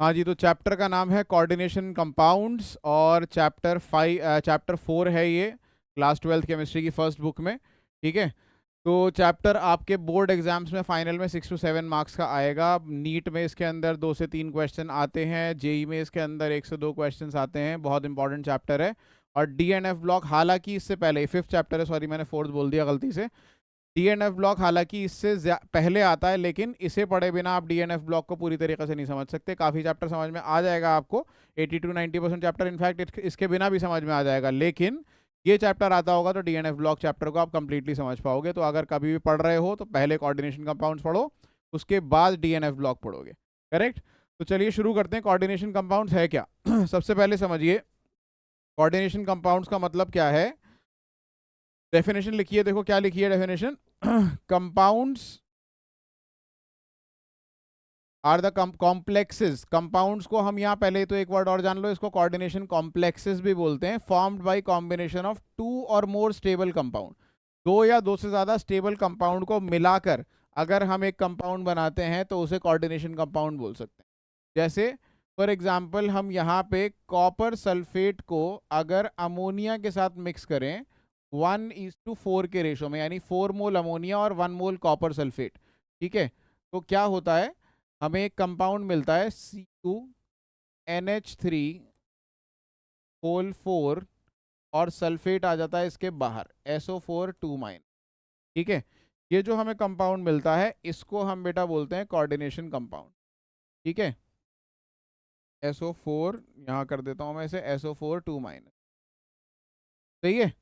हाँ जी, तो चैप्टर का नाम है कोऑर्डिनेशन कंपाउंड्स और चैप्टर 4 है ये, क्लास 12th केमिस्ट्री की फर्स्ट बुक में। ठीक है, तो चैप्टर आपके बोर्ड एग्जाम्स में फाइनल में 6 to 7 मार्क्स का आएगा। नीट में इसके अंदर 2 से 3 क्वेश्चन आते हैं, जेई में इसके अंदर 1 से 2 क्वेश्चन आते हैं। बहुत इंपॉर्टेंट चैप्टर है। और डीएनएफ ब्लॉक, हालांकि इससे पहले, फिफ्थ चैप्टर है, सॉरी मैंने फोर्थ बोल दिया गलती से। डीएनएफ ब्लॉक हालांकि इससे पहले आता है, लेकिन इसे पढ़े बिना आप डीएनएफ ब्लॉक को पूरी तरीके से नहीं समझ सकते। काफ़ी चैप्टर समझ में आ जाएगा आपको, 80 to 90% चैप्टर इनफैक्ट इसके बिना भी समझ में आ जाएगा, लेकिन ये चैप्टर आता होगा तो डीएनएफ ब्लॉक चैप्टर को आप कंप्लीटली समझ पाओगे। तो अगर कभी भी पढ़ रहे हो तो पहले कोऑर्डिनेशन कंपाउंड्स पढ़ो, उसके बाद डीएनएफ ब्लॉक पढ़ोगे। करेक्ट। तो चलिए शुरू करते हैं। कोऑर्डिनेशन कंपाउंड्स है क्या? सबसे पहले समझिए कोऑर्डिनेशन कंपाउंड्स का मतलब क्या है। डेफिनेशन लिखिए, देखो क्या लिखी है definition. Compounds are the complexes, compounds को हम यहाँ पहले तो एक वर्ड और जान लो, इसको कोऑर्डिनेशन कॉम्प्लेक्सेस भी बोलते हैं। फॉर्म्ड बाय कॉम्बिनेशन ऑफ 2 और more स्टेबल कंपाउंड, 2 या 2 से ज्यादा स्टेबल कंपाउंड को मिलाकर अगर हम एक कंपाउंड बनाते हैं तो उसे कोऑर्डिनेशन कंपाउंड बोल सकते हैं। जैसे फॉर एग्जांपल हम यहाँ पे कॉपर सल्फेट को अगर अमोनिया के साथ मिक्स करें 1:4 के रेशो में, यानी 4 मोल अमोनिया और 1 मोल कॉपर सल्फेट, ठीक है, तो क्या होता है, हमें एक कंपाउंड मिलता है CuNH3 होल 4 और सल्फेट आ जाता है इसके बाहर SO4 2-। ठीक है, ये जो हमें कंपाउंड मिलता है इसको हम बेटा बोलते हैं कोऑर्डिनेशन कंपाउंड। ठीक है, SO4 यहाँ कर देता हूँ मैं इसे SO4 2-। सही है,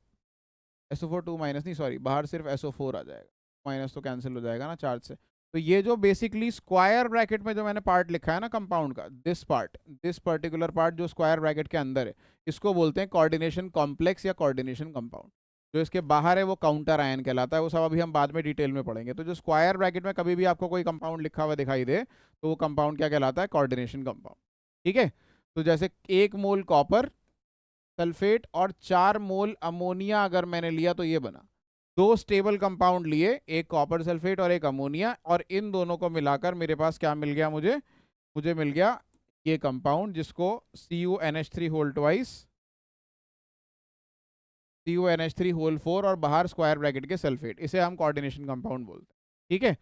SO4 2- नहीं सॉरी, बाहर सिर्फ SO4 आ जाएगा, माइनस तो कैंसिल हो जाएगा ना चार्ज से। तो ये जो बेसिकली स्क्वायर ब्रैकेट में जो मैंने पार्ट लिखा है ना कंपाउंड का, this part, this particular part जो स्क्वायर ब्रैकेट के अंदर है, इसको बोलते हैं कोऑर्डिनेशन कॉम्प्लेक्स या कोऑर्डिनेशन कंपाउंड। जो इसके बाहर है वो काउंटर आयन कहलाता है, वो सब अभी हम बाद में डिटेल में पढ़ेंगे। तो जो स्क्वायर ब्रैकेट में कभी भी आपको कोई कंपाउंड लिखा हुआ दिखाई दे तो वो कंपाउंड क्या कहलाता है, कोऑर्डिनेशन कंपाउंड। ठीक है, तो जैसे 1 मोल कॉपर सल्फेट और 4 मोल अमोनिया अगर मैंने लिया तो ये बना, 2 स्टेबल कंपाउंड लिए, एक कॉपर सल्फेट और एक अमोनिया, और इन दोनों को मिलाकर मेरे पास क्या मिल गया, मुझे मुझे मिल गया ये कंपाउंड जिसको CuNH3 होल 4 और बाहर स्क्वायर ब्रैकेट के सल्फेट, इसे हम कोऑर्डिनेशन कंपाउंड बोलते हैं। ठीक है,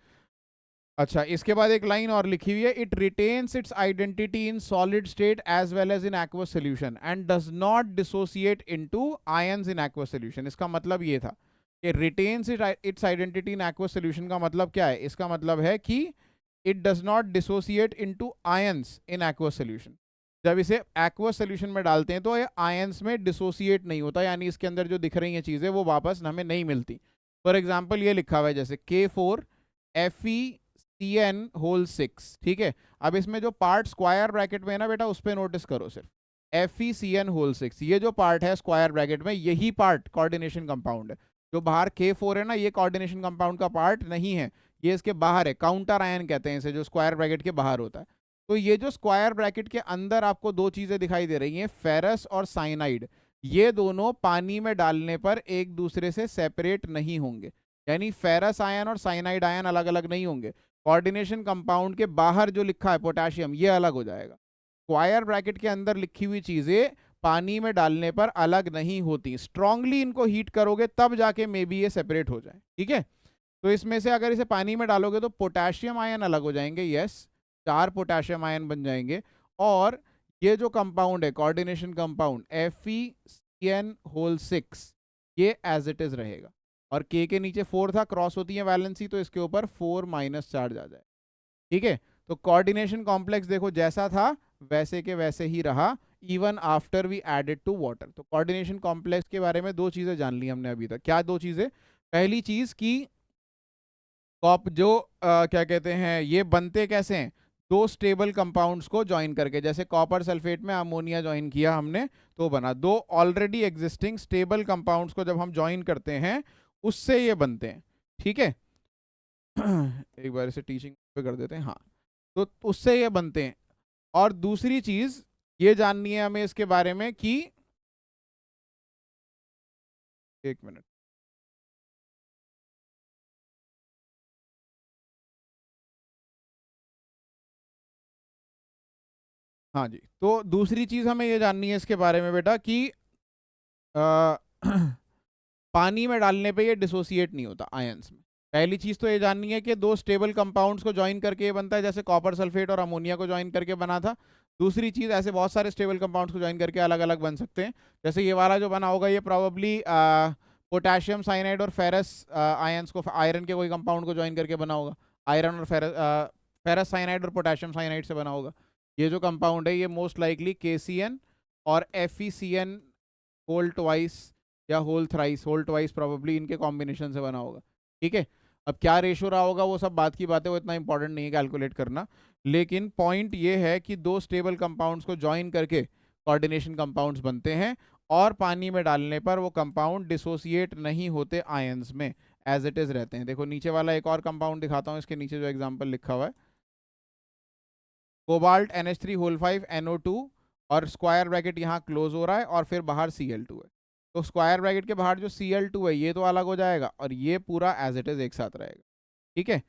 अच्छा इसके बाद एक लाइन और लिखी हुई है, it retains its identity in solid state as well as in aqueous solution and does not dissociate into ions in aqueous solution. इसका मतलब ये था कि retains its identity in aqueous solution का मतलब क्या है, इसका मतलब है कि it does not dissociate into ions in aqueous solution. जब इसे एक्वस सोल्यूशन में डालते हैं तो ये आयंस में डिसोसिएट नहीं होता, यानी इसके अंदर जो दिख रही हैं चीजें वो वापस हमें नहीं मिलती। फॉर एग्जाम्पल ये लिखा हुआ है जैसे Fe CN होल 6। ठीक है, अब इसमें जो पार्ट स्क्वायर ब्रैकेट में है ना बेटा, उस पर नोटिस करो सिर्फ, FeCN होल 6, ये जो पार्ट है स्क्वायर ब्रैकेट में, यही पार्ट कोऑर्डिनेशन कंपाउंड है। जो बाहर K4 है ना, ये कोऑर्डिनेशन कंपाउंड का पार्ट नहीं है, ये इसके बाहर है, काउंटर आयन कहते हैं इसे, जो स्क्वायर ब्रैकेट के बाहर होता है। तो ये जो स्क्वायर ब्रैकेट के अंदर आपको 2 चीजें दिखाई दे रही हैं, फेरस और साइनाइड, ये दोनों पानी में डालने पर एक दूसरे से सेपरेट नहीं होंगे, यानी फेरस आयन और साइनाइड आयन अलग अलग नहीं होंगे। कोऑर्डिनेशन कंपाउंड के बाहर जो लिखा है पोटेशियम, ये अलग हो जाएगा। स्क्वायर ब्रैकेट के अंदर लिखी हुई चीजें पानी में डालने पर अलग नहीं होती, स्ट्रांगली इनको हीट करोगे तब जाके मे बी ये सेपरेट हो जाए। ठीक है, तो इसमें से अगर इसे पानी में डालोगे तो पोटेशियम आयन अलग हो जाएंगे, यस, 4 पोटेशियम आयन बन जाएंगे। और ये जो कंपाउंड है कोऑर्डिनेशन कंपाउंड FeCN होल 6, ये एज इट इज रहेगा। और के नीचे 4 था, क्रॉस होती है वैलेंसी, तो इसके ऊपर 4- चार्ज आ जाए। ठीक है, तो कोऑर्डिनेशन कॉम्प्लेक्स देखो जैसा था वैसे के वैसे ही रहा, even after we added to water. तो कोऑर्डिनेशन कॉम्प्लेक्स के बारे में 2 चीजें जान ली हमने अभी तक। क्या 2 चीजें? पहली चीज की कॉप जो क्या कहते हैं, ये बनते कैसे हैं, 2 स्टेबल कंपाउंड्स को ज्वाइन करके, जैसे कॉपर सल्फेट में अमोनिया ज्वाइन किया हमने तो बना, 2 ऑलरेडी एग्जिस्टिंग स्टेबल कंपाउंड्स को जब हम ज्वाइन करते हैं उससे ये बनते हैं। ठीक है, एक बार इसे टीचिंग पे कर देते हैं, हाँ, तो उससे ये बनते हैं। और दूसरी चीज ये जाननी है हमें इसके बारे में कि, 1 मिनट, हाँ जी, तो दूसरी चीज हमें ये जाननी है इसके बारे में बेटा कि अ, पानी में डालने पे ये डिसोसिएट नहीं होता आयंस में। पहली चीज तो ये जाननी है कि दो स्टेबल कंपाउंड्स को ज्वाइन करके ये बनता है, जैसे कॉपर सल्फेट और अमोनिया को ज्वाइन करके बना था। दूसरी चीज, ऐसे बहुत सारे स्टेबल कंपाउंड्स को ज्वाइन करके अलग अलग बन सकते हैं। जैसे ये वाला जो बना होगा ये प्रॉबली पोटेशियम साइनाइड और फेरस आयंस को, आयरन के कोई कंपाउंड को ज्वाइन करके बना होगा। आयरन और फेरस साइनाइड और पोटेशियम साइनाइड से बना होगा। ये जो कंपाउंड है ये मोस्ट लाइकली KCN और FeCN होल ट्वाइस या whole thrice, whole twice probably इनके कॉम्बिनेशन से बना होगा। ठीक है, अब क्या रेशो रहा होगा वो सब बात की बात है, वो इतना इंपॉर्टेंट नहीं है कैलकुलेट करना। लेकिन पॉइंट ये है कि दो स्टेबल कंपाउंड्स को ज्वाइन करके कोऑर्डिनेशन कंपाउंड्स बनते हैं, और पानी में डालने पर वो कंपाउंड डिसोसिएट नहीं होते आयंस में, एज इट इज रहते हैं। देखो नीचे वाला एक और कंपाउंड दिखाता हूँ, इसके नीचे जो एग्जाम्पल लिखा हुआ है, कोबाल्ट NH3 NO2, और स्क्वायर ब्रैकेट यहाँ क्लोज हो रहा है और फिर बाहर Cl2 है। तो स्क्वायर ब्रैकेट के बाहर जो Cl2 है ये तो अलग हो जाएगा और ये पूरा एज इट इज एक साथ रहेगा। ठीक है,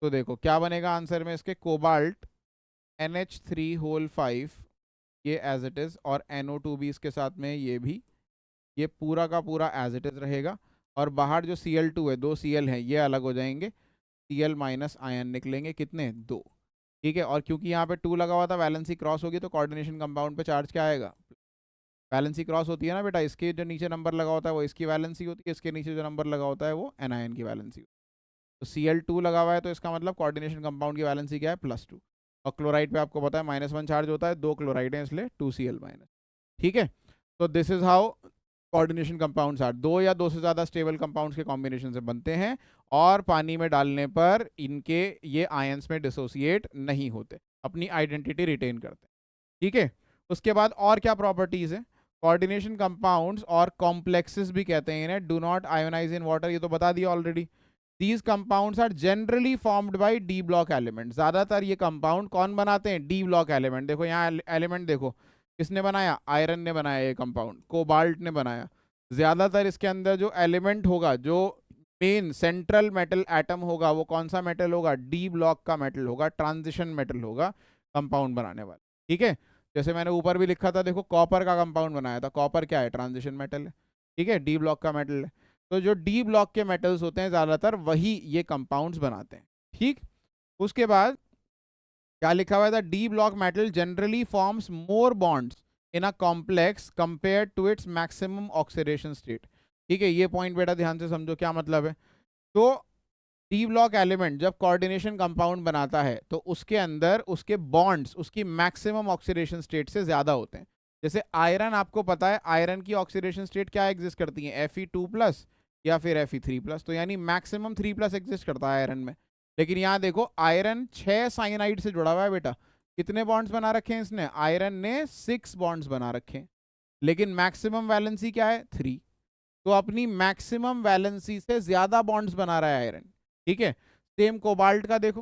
तो देखो क्या बनेगा आंसर में इसके, कोबाल्ट NH3 ये एज इट इज, और NO2 भी इसके साथ में, ये भी, ये पूरा का पूरा एज इट इज रहेगा। और बाहर जो Cl2 है, दो Cl हैं, ये अलग हो जाएंगे, Cl माइनस आयन निकलेंगे कितने, 2। ठीक है, और क्योंकि यहाँ पे 2 लगा हुआ था, वैलेंसी क्रॉस होगी तो कोऑर्डिनेशन कंपाउंड पे चार्ज क्या आएगा, वैलेंसी क्रॉस होती है ना बेटा, इसके जो नीचे नंबर लगा होता है वो इसकी वैलेंसी होती है, इसके नीचे जो नंबर लगा होता है वो एनायन की वैलेंसी। तो Cl2 लगा हुआ है तो इसका मतलब कोऑर्डिनेशन कंपाउंड की वैलेंसी क्या है, +2। और क्लोराइड पे आपको पता है -1 चार्ज होता है, 2 क्लोराइड है इसलिए 2Cl-। ठीक है, तो this is how coordination compounds are, दो या दो से ज्यादा स्टेबल कंपाउंड्स के कॉम्बिनेशन से बनते हैं, और पानी में डालने पर इनके ये आयंस में डिसोसिएट नहीं होते, अपनी आइडेंटिटी रिटेन करते हैं। ठीक है, उसके बाद और क्या प्रॉपर्टीज है, कोऑर्डिनेशन कंपाउंड्स और कॉम्प्लेक्सेस भी कहते हैं इन्हें, do not ionize in water, ये तो बता दिया already. These compounds are generally formed by D block element, ज्यादातर ये कंपाउंड कौन बनाते हैं, डी ब्लॉक एलिमेंट। देखो यहाँ एलिमेंट देखो, किसने बनाया, आयरन ने बनाया ये कंपाउंड, कोबाल्ट ने बनाया। ज्यादातर इसके अंदर जो एलिमेंट होगा, जो मेन सेंट्रल मेटल एटम होगा, वो कौन सा मेटल होगा, डी ब्लॉक का मेटल होगा, ट्रांजिशन मेटल होगा कंपाउंड बनाने वाला। ठीक है, जैसे मैंने ऊपर भी लिखा था, देखो कॉपर का कंपाउंड बनाया था, कॉपर क्या है, ट्रांजिशन मेटल है। ठीक है, डी ब्लॉक का मेटल है। तो जो डी ब्लॉक के मेटल्स होते हैं ज्यादातर वही ये कंपाउंड्स बनाते हैं। ठीक, उसके बाद क्या लिखा हुआ था, D block metal generally forms more bonds in a complex compare to its maximum oxidation state. ठीक है, ये पॉइंट बेटा ध्यान से समझो क्या मतलब है। तो डी ब्लॉक एलिमेंट जब कोऑर्डिनेशन कंपाउंड बनाता है तो उसके अंदर उसके बॉन्ड्स उसकी मैक्सिमम ऑक्सीडेशन स्टेट से ज्यादा होते हैं। जैसे आयरन, आपको पता है आयरन की ऑक्सीडेशन स्टेट क्या एग्जिस्ट करती है, Fe2+ या फिर Fe3+, तो यानी मैक्सिमम 3+ एग्जिस्ट करता है आयरन में। लेकिन यहाँ देखो आयरन 6 साइनाइड से जुड़ा हुआ है बेटा, कितने बॉन्ड्स बना रखे हैं इसने, आयरन ने 6 बॉन्ड्स बना रखे हैं, लेकिन मैक्सिमम वैलेंसी क्या है, 3। तो अपनी मैक्सिमम वैलेंसी से ज्यादा बॉन्ड्स बना रहा है आयरन। ठीक है, सेम कोबाल्ट का देखो,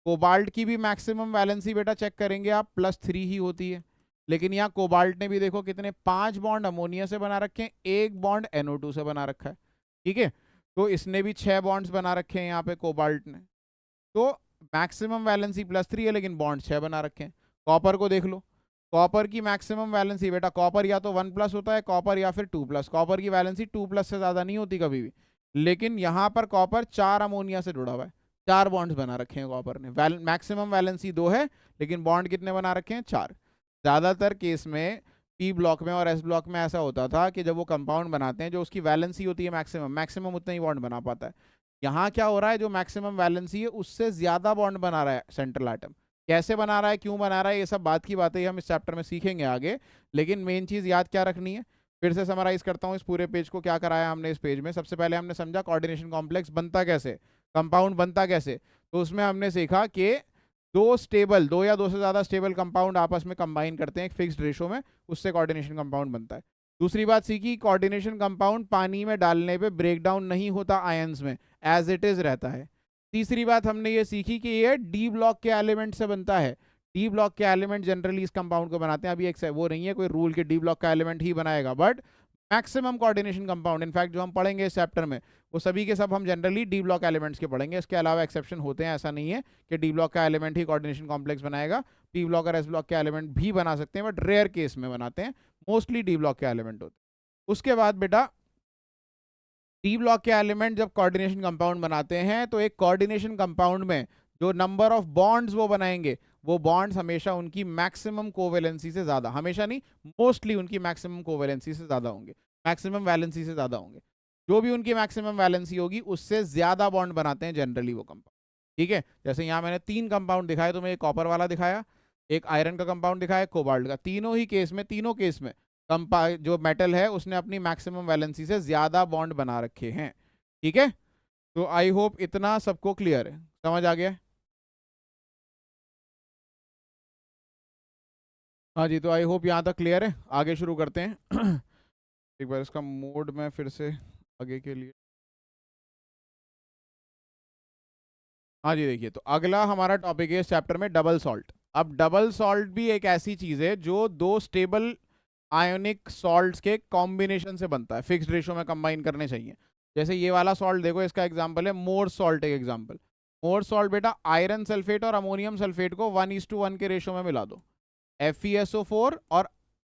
कोबाल्ट की भी मैक्सिमम वैलेंसी बेटा चेक करेंगे आप, +3 ही होती है। लेकिन यहाँ कोबाल्ट ने भी देखो कितने, 5 बॉन्ड अमोनिया से बना रखे हैं, 1 बॉन्ड NO2 से बना रखा है। ठीक है, तो इसने भी 6 बॉन्ड्स बना रखे हैं यहाँ पे कोबाल्ट ने। तो मैक्सिमम वैलेंसी +3 है लेकिन बॉन्ड 6 बना रखे हैं। कॉपर को देख लो, कॉपर की मैक्सिमम वैलेंसी बेटा, कॉपर या तो 1+ होता है कॉपर, या फिर 2+, कॉपर की वैलेंसी 2+ से ज्यादा नहीं होती कभी भी। लेकिन यहाँ पर कॉपर 4 अमोनिया से जुड़ा हुआ है, 4 बॉन्ड्स बना रखे हैं कॉपर ने, मैक्सिमम वैलेंसी 2 है लेकिन बॉन्ड कितने बना रखे हैं, 4। ज्यादातर केस में P ब्लॉक में और S ब्लॉक में ऐसा होता था कि जब वो कंपाउंड बनाते हैं जो उसकी वैलेंसी होती है मैक्सिमम उतना ही बॉन्ड बना पाता है। यहाँ क्या हो रहा है, जो मैक्सिमम वैलेंसी है उससे ज्यादा बॉन्ड बना रहा है सेंट्रल एटम। कैसे बना रहा है, क्यों बना रहा है, ये सब बात की बातें हम इस चैप्टर में सीखेंगे आगे। लेकिन मेन चीज याद क्या रखनी है, फिर से समराइज करता हूँ इस पूरे पेज को, क्या कराया हमने इस पेज में। सबसे पहले हमने समझा कोऑर्डिनेशन कॉम्प्लेक्स बनता कैसे, कंपाउंड बनता कैसे। तो उसमें हमने सीखा कि दो या दो से ज्यादा स्टेबल कंपाउंड आपस में कंबाइन करते हैं एक फिक्स्ड रेशो में, उससे कोऑर्डिनेशन कंपाउंड बनता है। दूसरी बात सीखी, कोऑर्डिनेशन कंपाउंड पानी में डालने पे ब्रेक डाउन नहीं होता आयंस में, एज इट इज रहता है। तीसरी बात हमने ये सीखी कि ये डी ब्लॉक के एलिमेंट से बनता है, डी ब्लॉक के एलिमेंट जनरली इस कंपाउंड को बनाते हैं। अभी एक वो नहीं है कोई रूल के डी ब्लॉक का एलिमेंट ही बनाएगा, but maximum coordination compound. In fact जो हम पढ़ेंगे इस चैप्टर में वो सभी के सब हम जनरली डी ब्लॉक एलिमेंट्स के पढ़ेंगे, इसके अलावा एक्सेप्शन होते हैं। ऐसा नहीं है कि डी ब्लॉक का एलिमेंट ही कोऑर्डिनेशन कॉम्प्लेक्स बनाएगा, पी ब्लॉक और एस ब्लॉक के एलिमेंट भी बना सकते हैं, बट रेयर केस में बनाते हैं, मोस्टली डी ब्लॉक के एलिमेंट होते हैं। उसके बाद बेटा डी ब्लॉक के एलिमेंट जब कोऑर्डिनेशन कंपाउंड बनाते हैं तो एक कोऑर्डिनेशन कंपाउंड में जो नंबर ऑफ बॉन्ड्स वो बनाएंगे, वो बॉन्ड्स हमेशा उनकी मैक्सिमम कोवेलेंसी से ज्यादा, हमेशा नहीं मोस्टली उनकी मैक्सिमम कोवेलेंसी से ज्यादा होंगे, मैक्सिमम वैलेंसी से ज्यादा होंगे। जो भी उनकी मैक्सिमम वैलेंसी होगी उससे ज्यादा बॉन्ड बनाते हैं जनरली वो कंपाउंड। ठीक है, जैसे यहाँ मैंने 3 कंपाउंड दिखाए, तो मैं एक कॉपर वाला दिखाया, एक आयरन का कंपाउंड दिखाया, कोबाल्ट का। तीनों केस में जो मेटल है उसने अपनी मैक्सिमम वैलेंसी से ज्यादा बॉन्ड बना रखे हैं। ठीक है, तो आई होप इतना सबको क्लियर है, समझ आ गया। हाँ जी, तो आई होप यहाँ तक क्लियर है। आगे शुरू करते हैं। एक बार इसका मोड में फिर से आगे के लिए। हाँ जी, देखिए तो अगला हमारा टॉपिक है इस चैप्टर में डबल सॉल्ट। अब डबल सॉल्ट भी एक ऐसी चीज है जो दो स्टेबल आयोनिक सॉल्ट्स के कॉम्बिनेशन से बनता है, फिक्स्ड रेशो में कंबाइन करने चाहिए। जैसे ये वाला सॉल्ट देखो, इसका एग्जांपल है मोर सॉल्ट। एक एग्जांपल, मोर सॉल्ट बेटा आयरन सल्फेट और अमोनियम सल्फेट को 1:1 के रेशो में मिला दो, FeSO4 और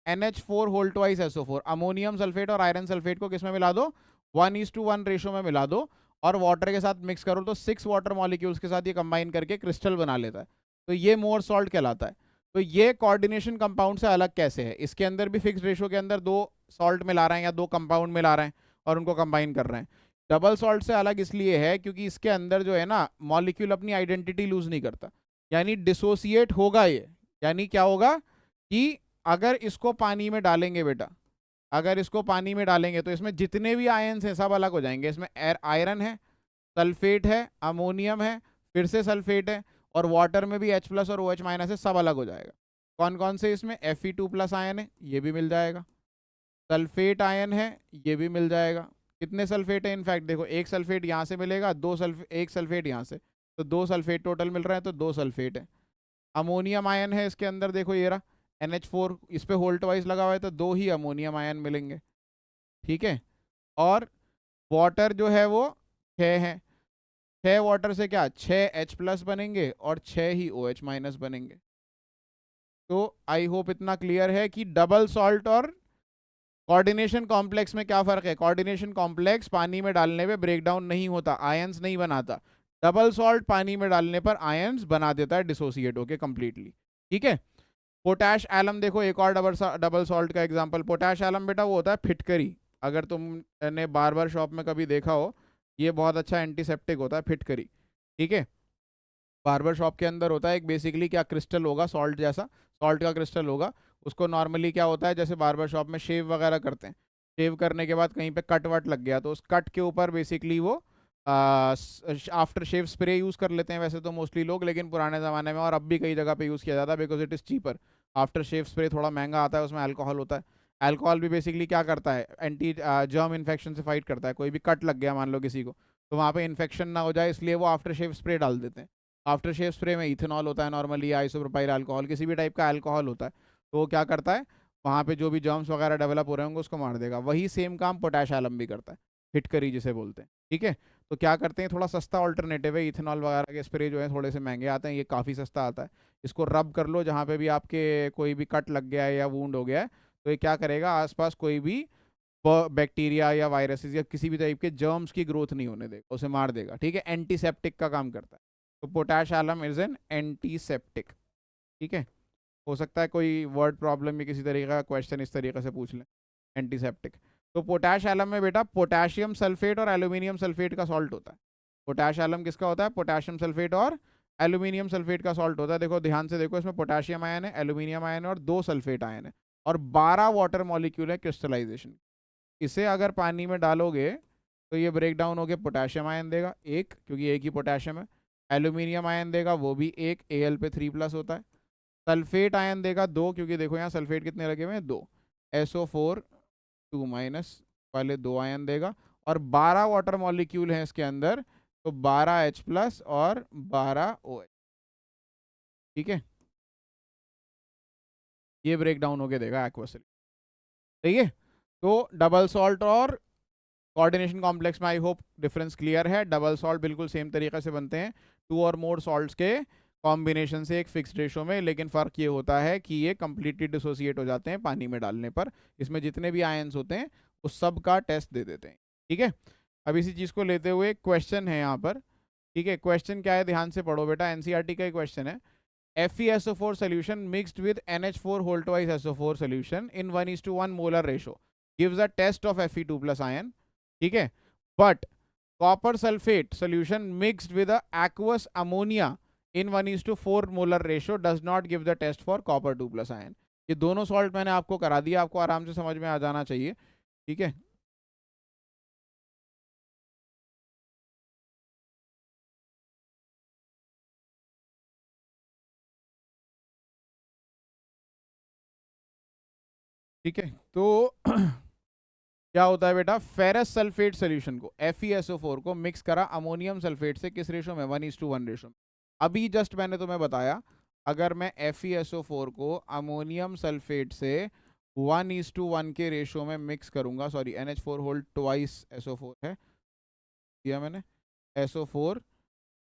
NH4 whole twice SO4। Ammonium sulphate और आयरन सल्फेट को किस में मिला दो, 1:1 रेशो में मिला दो, और वाटर के साथ मिक्स करो तो 6 वाटर मॉलिक्यूल्स के साथ ये कंबाइन करके क्रिस्टल बना लेता है, तो ये मोर सॉल्ट कहलाता है। तो ये कोऑर्डिनेशन कंपाउंड से अलग कैसे है, इसके अंदर भी फिक्स रेशो के अंदर दो सॉल्ट मिला रहे हैं या दो कंपाउंड मिला रहे हैं और उनको कंबाइन कर रहे हैं। डबल सॉल्ट से अलग इसलिए है क्योंकि इसके अंदर जो है ना मॉलिक्यूल अपनी आइडेंटिटी लूज नहीं करता, यानी डिसोसिएट होगा ये। यानी क्या होगा कि अगर इसको पानी में डालेंगे बेटा, अगर इसको पानी में डालेंगे तो इसमें जितने भी आयन्स हैं सब अलग हो जाएंगे। इसमें आयरन है, सल्फेट है, अमोनियम है, फिर से सल्फेट है, और वाटर में भी H प्लस और OH माइनस है, सब अलग हो जाएगा। कौन कौन से, इसमें Fe2+ आयन है, ये भी मिल जाएगा, सल्फेट आयन है, ये भी मिल जाएगा। कितने सल्फेट है, इनफैक्ट देखो एक सल्फेट यहाँ से मिलेगा, एक सल्फेट यहाँ से, तो 2 सल्फेट टोटल मिल रहा है, तो 2 सल्फेट है। अमोनियम आयन है इसके अंदर, देखो ये रहा NH4, इस पे होल्ट वाइज लगा हुआ है, तो 2 ही अमोनियम आयन मिलेंगे। ठीक है, और वाटर जो है वो 6 है, 6 वाटर से क्या 6 H+ बनेंगे और 6 ही OH- बनेंगे। तो आई होप इतना क्लियर है कि डबल सॉल्ट और कोऑर्डिनेशन कॉम्प्लेक्स में क्या फर्क है। कोऑर्डिनेशन कॉम्प्लेक्स पानी में डालने पे ब्रेक डाउन नहीं होता, आयंस नहीं बनाता। डबल सॉल्ट पानी में डालने पर आयंस बना देता है डिसोसिएट होके कंप्लीटली। ठीक है, पोटैश एलम देखो एक और डबल सॉल्ट का एग्जांपल। पोटैश एलम बेटा वो होता है फिटकरी, अगर तुमने बार्बर शॉप में कभी देखा हो, ये बहुत अच्छा एंटीसेप्टिक होता है फिटकरी। ठीक है, बार्बर शॉप के अंदर होता है एक बेसिकली क्या क्रिस्टल होगा, सॉल्ट जैसा, सॉल्ट का क्रिस्टल होगा। उसको नॉर्मली क्या होता है, जैसे बार्बर शॉप में शेव वगैरह करते हैं, शेव करने के बाद कहीं पे कट वट लग गया तो उस कट के ऊपर बेसिकली वो आफ्टर शेव स्प्रे यूज़ कर लेते हैं वैसे तो मोस्टली लोग, लेकिन पुराने ज़माने में और अब भी कई जगह पे यूज़ किया जाता है because it is cheaper. After shave spray थोड़ा महंगा आता है, उसमें अल्कोहल होता है। अल्कोहल भी बेसिकली क्या करता है, एंटी जर्म इन्फेक्शन से फाइट करता है। कोई भी कट लग गया मान लो किसी को, तो वहाँ पे इन्फेक्शन ना हो जाए इसलिए वो आफ्टर शेव स्प्रे डाल देते हैं। आफ्टर शेव स्प्रे में इथेनॉल होता है नॉर्मली, आइसोप्रोपाइल अल्कोहल, किसी भी टाइप का अल्कोहल होता है, तो वो क्या करता है वहाँ पे जो भी जर्म्स वगैरह डेवलप हो रहे होंगे उसको मार देगा। वही सेम काम पोटैश एलम भी करता है, हिटकरी जिसे बोलते हैं। ठीक है, तो क्या करते हैं, थोड़ा सस्ता ऑल्टरनेटिव है, इथेनॉल वगैरह के स्प्रे जो है थोड़े से महंगे आते हैं, ये काफ़ी सस्ता आता है। इसको रब कर लो जहाँ पे भी आपके कोई भी कट लग गया है या वूंड हो गया है, तो ये क्या करेगा आसपास कोई भी बैक्टीरिया या वायरसेस या किसी भी टाइप के जर्म्स की ग्रोथ नहीं होने देगा, उसे मार देगा। ठीक है, एंटीसेप्टिक का काम करता है। तो potash alum is an antiseptic. ठीक है, हो सकता है कोई वर्ड प्रॉब्लम में किसी तरीके का क्वेश्चन इस तरीके से पूछ लें, एंटीसेप्टिक। तो पोटैश एलम में बेटा पोटेशियम सल्फेट और एल्यूमिनियम सल्फेट का सॉल्ट होता है। पोटैश एलम किसका होता है, पोटेशियम सल्फेट और एल्यूमिनियम सल्फेट का सॉल्ट होता है। देखो ध्यान से देखो, इसमें पोटेशियम आयन है, एल्यूमिनियम आयन है और 2 सल्फेट आयन है, और 12 वाटर मॉलिक्यूल है क्रिस्टलाइजेशन। इसे अगर पानी में डालोगे तो ये ब्रेक डाउन होकर पोटेशियम आयन देगा एक, क्योंकि एक ही पोटेशियम है। एल्यूमिनियम आयन देगा वो भी एक, Al पे 3+ होता है। सल्फेट आयन देगा 2, क्योंकि देखो यहाँ सल्फेट कितने लगे हुए हैं 2, SO4 2- वाले 2 आयन देगा। और 12 वाटर मॉलिक्यूल हैं इसके अंदर, तो 12 H+ और 12 OH। ठीक है, ये ब्रेक डाउन होके देगा एक्वा सॉल्यूशन। ठीक है, तो डबल सॉल्ट और कोऑर्डिनेशन कॉम्प्लेक्स में आई होप डिफरेंस क्लियर है। डबल सॉल्ट बिल्कुल सेम तरीके से बनते हैं, टू और मोर सॉल्ट्स के कॉम्बिनेशन से एक फिक्स्ड रेशो में, लेकिन फ़र्क ये होता है कि ये कंप्लीटली डिसोसिएट हो जाते हैं पानी में डालने पर। इसमें जितने भी आयंस होते हैं उस सब का टेस्ट दे देते हैं। ठीक है, अब इसी चीज़ को लेते हुए क्वेश्चन है यहाँ पर। ठीक है, क्वेश्चन क्या है, ध्यान से पढ़ो बेटा, एनसीईआरटी का क्वेश्चन है। FeSO4 solution mixed with NH4 whole twice SO4 solution in 1:1 molar ratio gives a test of Fe2 plus ion. ठीक है, but copper sulfate solution mixed with a aqueous ammonia in 1:4 molar ratio does not give the test for copper 2 plus ion. ये दोनों salt मैंने आपको करा दिया, आपको आराम से समझ में आ जाना चाहिए। ठीक है, ठीक है, तो क्या होता है बेटा, फेरस सल्फेट सोल्यूशन को FeSO4 को मिक्स करा अमोनियम सल्फेट से, किस रेशो में, 1:1 रेशो में। अभी जस्ट मैंने तुम्हें बताया, अगर मैं FeSO4 को अमोनियम सल्फेट से 1:1 के रेशो में मिक्स करूंगा, sorry NH4 whole twice SO4 है, दिया मैंने SO4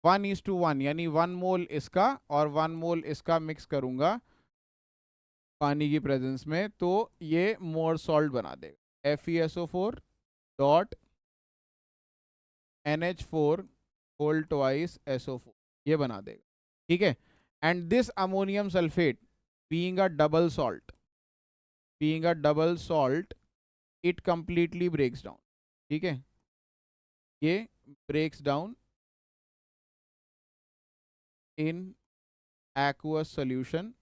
1:1 यानी 1 मोल इसका और 1 मोल इसका मिक्स करूंगा पानी की प्रेजेंस में, तो ये मोर सॉल्ट बना देगा। FeSO4 dot NH4 whole twice SO4 ये बना देगा। ठीक है, and this ammonium sulphate being a double salt, being a double salt, it completely breaks down. ठीक है, ये ब्रेक्स डाउन इन aqueous solution,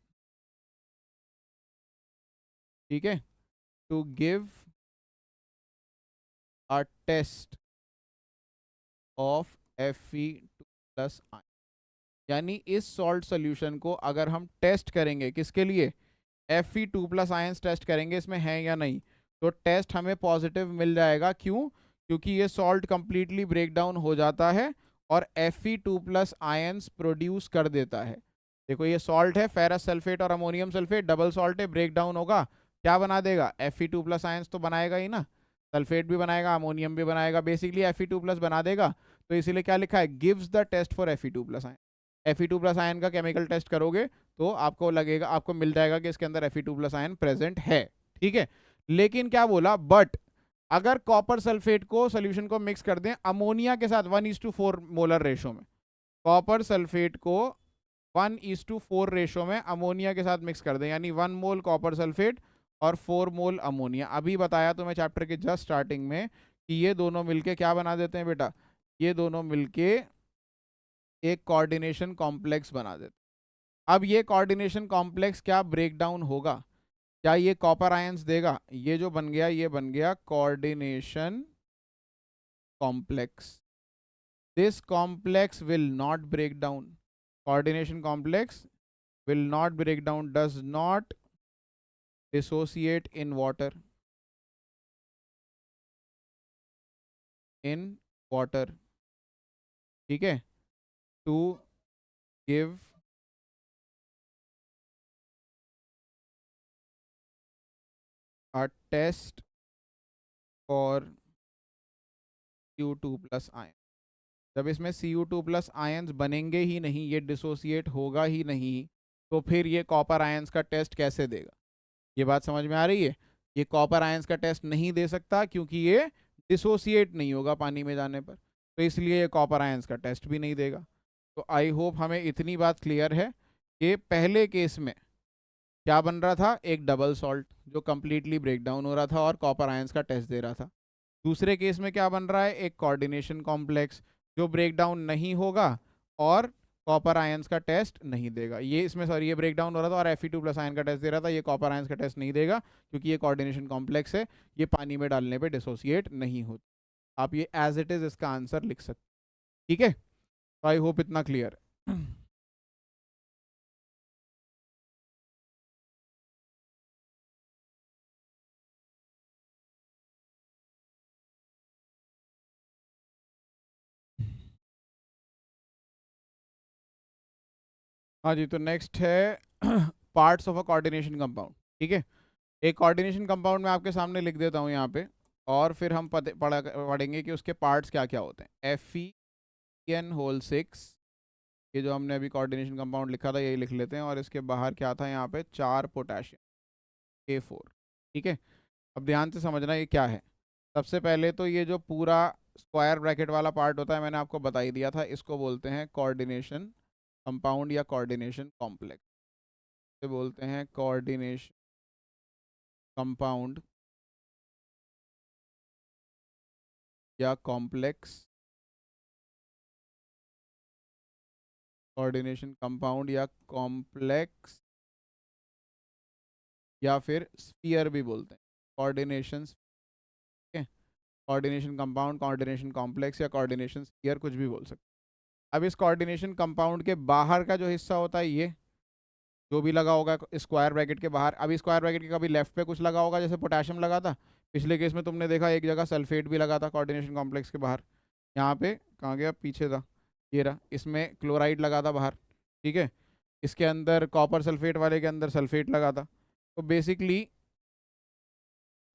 ठीक है, to give a test of Fe2 plus ion. यानी इस सॉल्ट सोल्यूशन को अगर हम टेस्ट करेंगे, किसके लिए, Fe2 प्लस आयंस टेस्ट करेंगे इसमें है या नहीं, तो टेस्ट हमें पॉजिटिव मिल जाएगा। क्यों, क्योंकि ये सॉल्ट कंप्लीटली ब्रेक डाउन हो जाता है और Fe2 प्लस आयंस प्रोड्यूस कर देता है। देखो ये सॉल्ट है, फेरस सल्फेट और अमोनियम सल्फेट, डबल सॉल्ट है, ब्रेक डाउन होगा, क्या बना देगा, Fe2 प्लस आयंस तो बनाएगा ही ना, सल्फेट भी बनाएगा, अमोनियम भी बनाएगा, बेसिकली Fe2 प्लस बना देगा। तो इसीलिए क्या लिखा है, gives the test for Fe2 plus ion. Fe2 plus ion का केमिकल टेस्ट करोगे तो आपको लगेगा, आपको मिल जाएगा कि इसके अंदर Fe2 प्लस आयन प्रेजेंट है। ठीक है, लेकिन क्या बोला, बट अगर कॉपर सल्फेट को सोल्यूशन को मिक्स कर दें अमोनिया के साथ 1:4 मोलर रेशो में, कॉपर सल्फेट को 1:4 रेशो में अमोनिया के साथ मिक्स कर दें, यानी 1 मोल कॉपर सल्फेट और 4 मोल अमोनिया। अभी बताया तो मैं चैप्टर के जस्ट स्टार्टिंग में कि ये दोनों मिलके क्या बना देते हैं बेटा, ये दोनों मिलके एक कोऑर्डिनेशन कॉम्प्लेक्स बना देते। अब ये कोऑर्डिनेशन कॉम्प्लेक्स क्या ब्रेक डाउन होगा, क्या ये कॉपर आयंस देगा, ये जो बन गया ये बन गया coordination complex. This complex will not break down, coordination complex will not break down, does not dissociate in water, in water, ठीक है, to give a test for Cu2 plus ion. जब इसमें Cu2 प्लस आयंस बनेंगे ही नहीं, ये dissociate होगा ही नहीं, तो फिर ये कॉपर आयंस का टेस्ट कैसे देगा, ये बात समझ में आ रही है। ये कॉपर आयंस का टेस्ट नहीं दे सकता क्योंकि ये डिसोसिएट नहीं होगा पानी में जाने पर, तो इसलिए ये कॉपर आयंस का टेस्ट भी नहीं देगा। तो आई होप हमें इतनी बात क्लियर है कि पहले केस में क्या बन रहा था, एक डबल सॉल्ट जो कंप्लीटली ब्रेक डाउन हो रहा था और कॉपर आयंस का टेस्ट दे रहा था। दूसरे केस में क्या बन रहा है, एक कोऑर्डिनेशन कॉम्प्लेक्स जो ब्रेक डाउन नहीं होगा और कॉपर आयंस का टेस्ट नहीं देगा। ये इसमें सॉरी ये ब्रेक डाउन हो रहा था और Fe2 प्लस आयन का टेस्ट दे रहा था, ये कॉपर आयंस का टेस्ट नहीं देगा क्योंकि ये कोऑर्डिनेशन कॉम्प्लेक्स है, ये पानी में डालने पे डिसोसिएट नहीं होता। आप ये एज इट इज इसका आंसर लिख सकते। ठीक है, तो आई होप इतना क्लियर है। हाँ जी, तो नेक्स्ट है parts of a coordination compound. ठीक है, एक कोऑर्डिनेशन कंपाउंड मैं आपके सामने लिख देता हूँ यहाँ पे, और फिर हम पढ़ेंगे कि उसके पार्ट्स क्या क्या होते हैं। FeN6, ये जो हमने अभी कोऑर्डिनेशन कंपाउंड लिखा था यही लिख लेते हैं, और इसके बाहर क्या था यहाँ पे, 4 पोटेशियम K4। ठीक है, अब ध्यान से समझना ये क्या है। सबसे पहले तो ये जो पूरा स्क्वायर ब्रैकेट वाला पार्ट होता है मैंने आपको बता ही दिया था, इसको बोलते हैं कोऑर्डिनेशन कंपाउंड या कोऑर्डिनेशन कॉम्प्लेक्स। इसे बोलते हैं कोऑर्डिनेशन कंपाउंड या कॉम्प्लेक्स, कोऑर्डिनेशन कंपाउंड या कॉम्प्लेक्स, या फिर स्फीयर भी बोलते हैं, coordination. Coordination compound, coordination complex या कोऑर्डिनेशन स्फीयर, कुछ भी बोल सकते हैं। अब इस कोऑर्डिनेशन कंपाउंड के बाहर का जो हिस्सा होता है, ये जो भी लगा होगा स्क्वायर ब्रैकेट के बाहर, अभी स्क्वायर ब्रैकेट के कभी लेफ्ट पे कुछ लगा होगा, जैसे पोटेशियम लगा था, पिछले केस में तुमने देखा एक जगह सल्फेट भी लगा था कोऑर्डिनेशन कॉम्प्लेक्स के बाहर। यहाँ पे कहाँ गया, पीछे था, ये रहा, इसमें क्लोराइड लगा था बाहर। ठीक है, इसके अंदर कॉपर सल्फेट वाले के अंदर सल्फेट लगा था। तो बेसिकली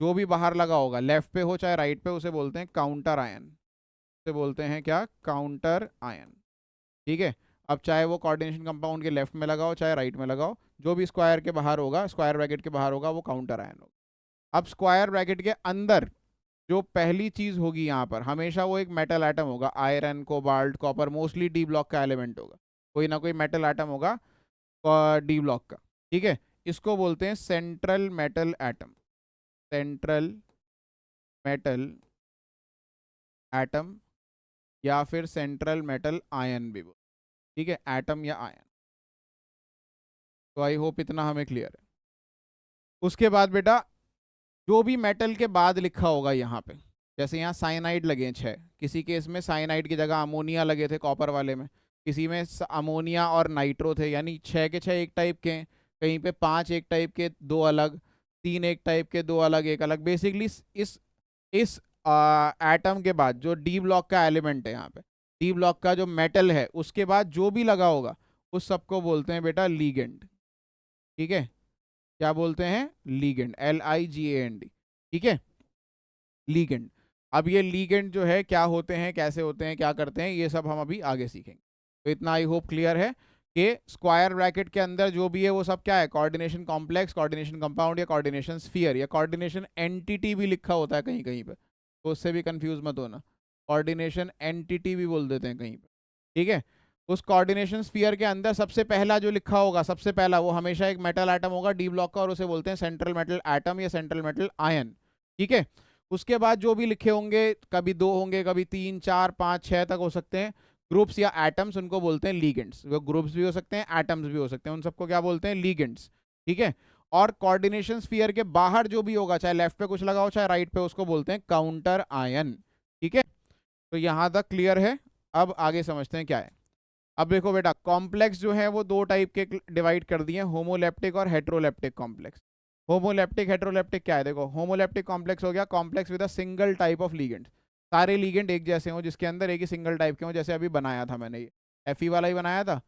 जो भी बाहर लगा होगा, लेफ्ट पे हो चाहे राइट पे, उसे बोलते हैं काउंटर आयन। उसे बोलते हैं क्या, काउंटर आयन। ठीक है, अब चाहे वो कोऑर्डिनेशन कंपाउंड के लेफ्ट में लगाओ चाहे राइट में लगाओ, जो भी स्क्वायर के बाहर होगा, स्क्वायर ब्रैकेट के बाहर होगा, वो काउंटर आयन होगा। अब स्क्वायर ब्रैकेट के अंदर जो पहली चीज होगी यहाँ पर, हमेशा वो एक मेटल एटम होगा, iron, cobalt, copper, mostly D block का एलिमेंट होगा, कोई ना कोई मेटल एटम होगा डी ब्लॉक का। ठीक है, इसको बोलते हैं central metal atom, central metal atom, या फिर सेंट्रल मेटल आयन भी बोल। ठीक है, एटम या आयन। तो आई होप इतना हमें क्लियर है। उसके बाद बेटा जो भी मेटल के बाद लिखा होगा यहाँ पे, जैसे यहाँ साइनाइड लगे हैं 6, किसी केस में साइनाइड की जगह अमोनिया लगे थे कॉपर वाले में, किसी में अमोनिया और नाइट्रो थे, यानी 6 के 6 एक टाइप के हैं, कहीं पे 5 एक टाइप के 2 अलग, 3 एक टाइप के 2 अलग एक अलग। बेसिकली इस एटम के बाद जो डी ब्लॉक का एलिमेंट है यहाँ पे, डी ब्लॉक का जो मेटल है, उसके बाद जो भी लगा होगा उस सबको बोलते हैं बेटा लीगेंड। ठीक है, क्या बोलते हैं, लीगेंड, LIGAND। ठीक है, लीगेंड। अब ये लीगेंड जो है क्या होते हैं, कैसे होते हैं, क्या करते हैं, ये सब हम अभी आगे सीखेंगे। तो इतना आई होप क्लियर है कि स्क्वायर ब्रैकेट के अंदर जो भी है वो सब क्या है, कोऑर्डिनेशन कॉम्प्लेक्स, कोऑर्डिनेशन कंपाउंड या कोऑर्डिनेशन स्फीयर या कोऑर्डिनेशन एंटिटी भी लिखा होता है कहीं कहीं पे, तो उससे भी कंफ्यूज मत होना, कोऑर्डिनेशन एंटिटी भी बोल देते हैं कहीं पे। ठीक है, उस कोऑर्डिनेशन स्फीयर के अंदर सबसे पहला जो लिखा होगा, सबसे पहला वो हमेशा एक मेटल एटम होगा डी ब्लॉक का, और उसे बोलते हैं सेंट्रल मेटल एटम या सेंट्रल मेटल आयन। ठीक है, उसके बाद जो भी लिखे होंगे, कभी 2 होंगे, कभी 3, 4, 5, 6 तक हो सकते हैं ग्रुप्स या एटम्स, उनको बोलते हैं लीगेंड्स। वो ग्रुप्स भी हो सकते हैं, एटम्स भी हो सकते हैं, उन सबको क्या बोलते हैं, लीगेंड्स। ठीक है, और कोऑर्डिनेशन स्फीयर के बाहर जो भी होगा, चाहे लेफ्ट पे कुछ लगा हो चाहे राइट पे, उसको बोलते हैं काउंटर आयन। ठीक है, तो यहां तक क्लियर है। अब आगे समझते हैं क्या है। अब देखो बेटा, कॉम्प्लेक्स जो है वो 2 टाइप के डिवाइड कर दिए, होमोलेप्टिक और हेट्रोलेप्टिक कॉम्प्लेक्स। होमोलेप्टिक हेट्रोलेप्टिक क्या है, देखो, होमोलेप्टिक कॉम्प्लेक्स हो गया complex with a single type of ligand, सारे लीगेंड एक जैसे हों, जिसके अंदर एक ही सिंगल टाइप के हों, जैसे अभी बनाया था मैंने, ये Fe वाला ही बनाया था,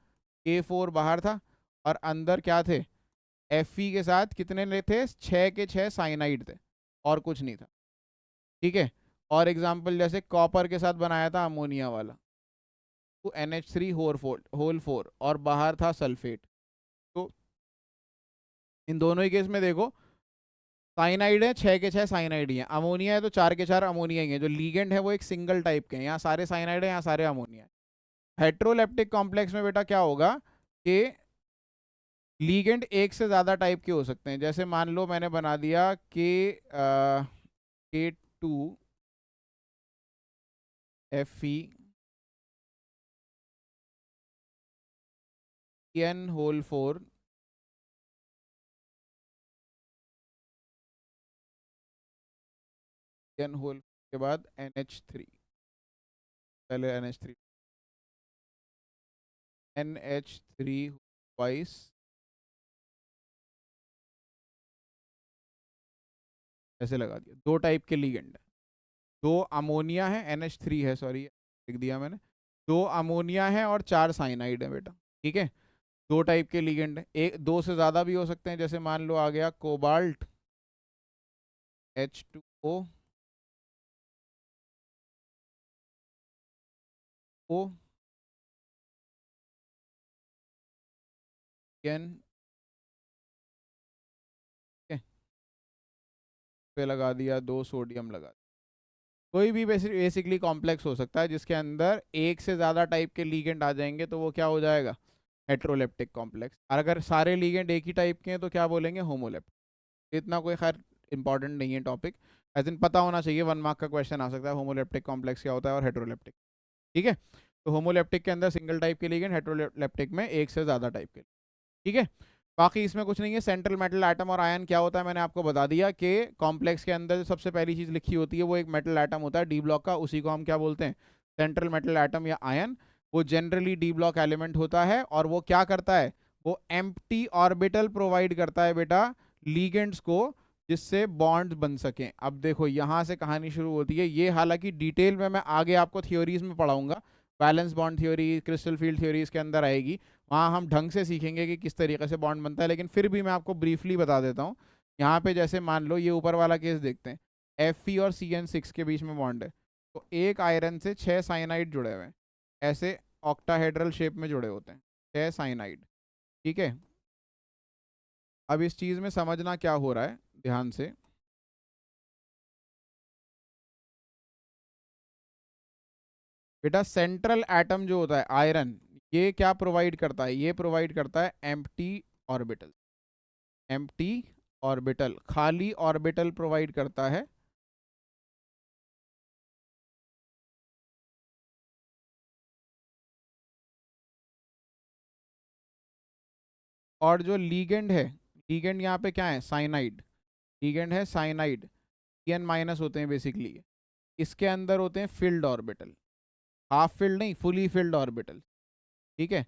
K4 बाहर था और अंदर क्या थे, Fe के साथ कितने ले थे, 6 के 6 साइनाइड थे और कुछ नहीं था। ठीक है, और एग्जाम्पल जैसे कॉपर के साथ बनाया था अमोनिया वाला, तो NH3 होल 4 और बाहर था सल्फेट। तो इन दोनों ही केस में देखो, साइनाइड है, 6 के 6 साइनाइड ही है, अमोनिया है तो 4 के 4 अमोनिया ही है, जो लीगेंड है वो एक सिंगल टाइप के हैं, यहाँ सारे साइनाइड है, यहाँ सारे अमोनिया है। हेट्रोलेप्टिक कॉम्प्लेक्स में बेटा क्या होगा कि लीगेंड एक से ज्यादा टाइप के हो सकते हैं, जैसे मान लो मैंने बना दिया K2 Fe N whole 4 N whole के बाद NH3, पहले NH3 ट्वाइस ऐसे लगा दिया, 2 टाइप के लीगेंड, 2 अमोनिया है, NH3 है, सॉरी लिख दिया मैंने, 2 अमोनिया है और 4 साइनाइड है बेटा। ठीक है, 2 टाइप के लीगेंड है, एक 2 से ज्यादा भी हो सकते हैं, जैसे मान लो आ गया कोबाल्ट H2O O N पे लगा दिया, 2 सोडियम लगा दिया। कोई भी बेसिकली कॉम्प्लेक्स हो सकता है जिसके अंदर एक से ज़्यादा टाइप के लीगेंड आ जाएंगे तो वो क्या हो जाएगा, हेट्रोलेप्टिक कॉम्प्लेक्स। और अगर सारे लीगेंड एक ही टाइप के हैं तो क्या बोलेंगे, होमोलेप्टिक। इतना कोई खैर इंपॉर्टेंट नहीं है टॉपिक, ऐसे दिन पता होना चाहिए, 1 मार्क का क्वेश्चन आ सकता है होमोलेप्टिक कॉम्प्लेक्स क्या होता है और हेट्रोलेप्टिक। ठीक है, तो होमोलेप्टिक के अंदर सिंगल टाइप के लीगेंड, हेट्रोलेप्टिक में एक से ज़्यादा टाइप के। ठीक है, बाकी इसमें कुछ नहीं है। सेंट्रल मेटल एटम और आयन क्या होता है मैंने आपको बता दिया कि कॉम्प्लेक्स के अंदर जो सबसे पहली चीज लिखी होती है वो एक मेटल एटम होता है डी ब्लॉक का, उसी को हम क्या बोलते हैं, सेंट्रल मेटल एटम या आयन। वो जनरली डी ब्लॉक एलिमेंट होता है और वो क्या करता है, वो एम्प्टी ऑर्बिटल प्रोवाइड करता है बेटा लीगेंड्स को, जिससे बॉन्ड्स बन सकें। अब देखो यहां से कहानी शुरू होती है, ये हालांकि डिटेल में मैं आगे आपको थियोरीज में पढ़ाऊंगा, valence bond theory, crystal field theory इसके अंदर आएगी, वहाँ हम ढंग से सीखेंगे कि किस तरीके से बॉन्ड बनता है। लेकिन फिर भी मैं आपको ब्रीफली बता देता हूँ। यहाँ पे जैसे मान लो ये ऊपर वाला केस देखते हैं, Fe और CN6 के बीच में बॉन्ड है, तो एक आयरन से 6 साइनाइड जुड़े हुए हैं, ऐसे ऑक्टाहेड्रल शेप में जुड़े होते हैं 6 साइनाइड। ठीक है, अब इस चीज़ में समझना क्या हो रहा है ध्यान से। बेटा सेंट्रल एटम जो होता है आयरन, ये क्या प्रोवाइड करता है, ये प्रोवाइड करता है एम्प्टी ऑर्बिटल, एम्प्टी ऑर्बिटल, खाली ऑर्बिटल प्रोवाइड करता है। और जो लीगेंड है, लीगेंड यहाँ पे क्या है, साइनाइड, लीगेंड है साइनाइड, एन माइनस होते हैं बेसिकली, इसके अंदर होते हैं फिल्ड ऑर्बिटल, हाफ फिल्ड नहीं, फुली फिल्ड ऑर्बिटल। ठीक है,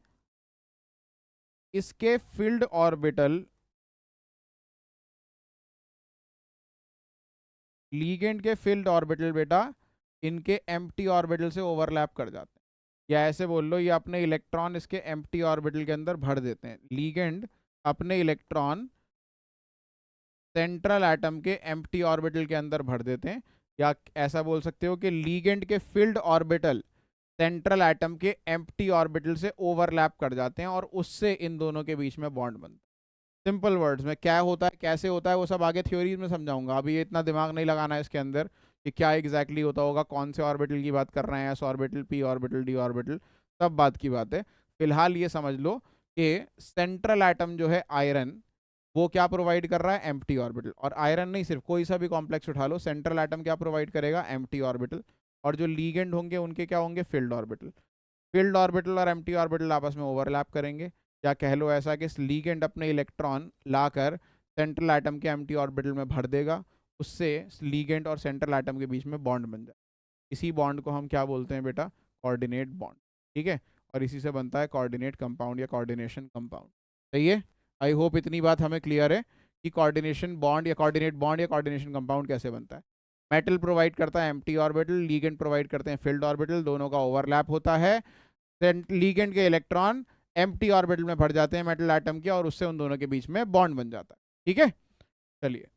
इसके फिल्ड ऑर्बिटल लीगेंड के फिल्ड ऑर्बिटल बेटा इनके एम्प्टी ऑर्बिटल से ओवरलैप कर जाते हैं, या ऐसे बोल लो ये अपने इलेक्ट्रॉन इसके एम्प्टी ऑर्बिटल के अंदर भर देते हैं। लीगेंड अपने इलेक्ट्रॉन सेंट्रल एटम के एम्प्टी ऑर्बिटल के अंदर भर देते हैं, या ऐसा बोल सकते हो कि लीगेंड के फील्ड ऑर्बिटल सेंट्रल एटम के एम्प्टी ऑर्बिटल से ओवरलैप कर जाते हैं और उससे इन दोनों के बीच में बॉन्ड बनता है। सिंपल वर्ड्स में क्या होता है कैसे होता है वो सब आगे थ्योरीज में समझाऊंगा, अभी ये इतना दिमाग नहीं लगाना है इसके अंदर कि क्या एग्जैक्टली होता होगा, कौन से ऑर्बिटल की बात कर रहे हैं, S orbital, P orbital, D orbital, सब बात की बात है। फिलहाल ये समझ लो कि सेंट्रल एटम जो है आयरन, वो क्या प्रोवाइड कर रहा है, एम्प्टी ऑर्बिटल। और आयरन नहीं, सिर्फ कोई सा भी कॉम्प्लेक्स उठा लो, सेंट्रल एटम क्या प्रोवाइड करेगा, एम्प्टी ऑर्बिटल। और जो लीगेंड होंगे उनके क्या होंगे, फील्ड ऑर्बिटल। फील्ड ऑर्बिटल और एम्प्टी ऑर्बिटल आपस में ओवरलैप करेंगे, या कह लो ऐसा कि लीगेंड अपने इलेक्ट्रॉन लाकर सेंट्रल एटम के एम्प्टी ऑर्बिटल में भर देगा, उससे लीगेंड और सेंट्रल एटम के बीच में बॉन्ड बन जाए। इसी बॉन्ड को हम क्या बोलते हैं बेटा, कोऑर्डिनेट बॉन्ड। ठीक है, और इसी से बनता है कोऑर्डिनेट कंपाउंड या कोऑर्डिनेशन कंपाउंड। सही है, आई होप इतनी बात हमें क्लियर है कि कोऑर्डिनेशन बॉन्ड या कोऑर्डिनेट बॉन्ड या कोऑर्डिनेशन कंपाउंड कैसे बनता है। मेटल प्रोवाइड करता है एम्प्टी ऑर्बिटल, लीगेंड प्रोवाइड करते हैं फील्ड ऑर्बिटल, दोनों का ओवरलैप होता है, लीगेंड के इलेक्ट्रॉन एम्प्टी ऑर्बिटल में भर जाते हैं मेटल एटम के और उससे उन दोनों के बीच में बॉन्ड बन जाता है। ठीक है, चलिए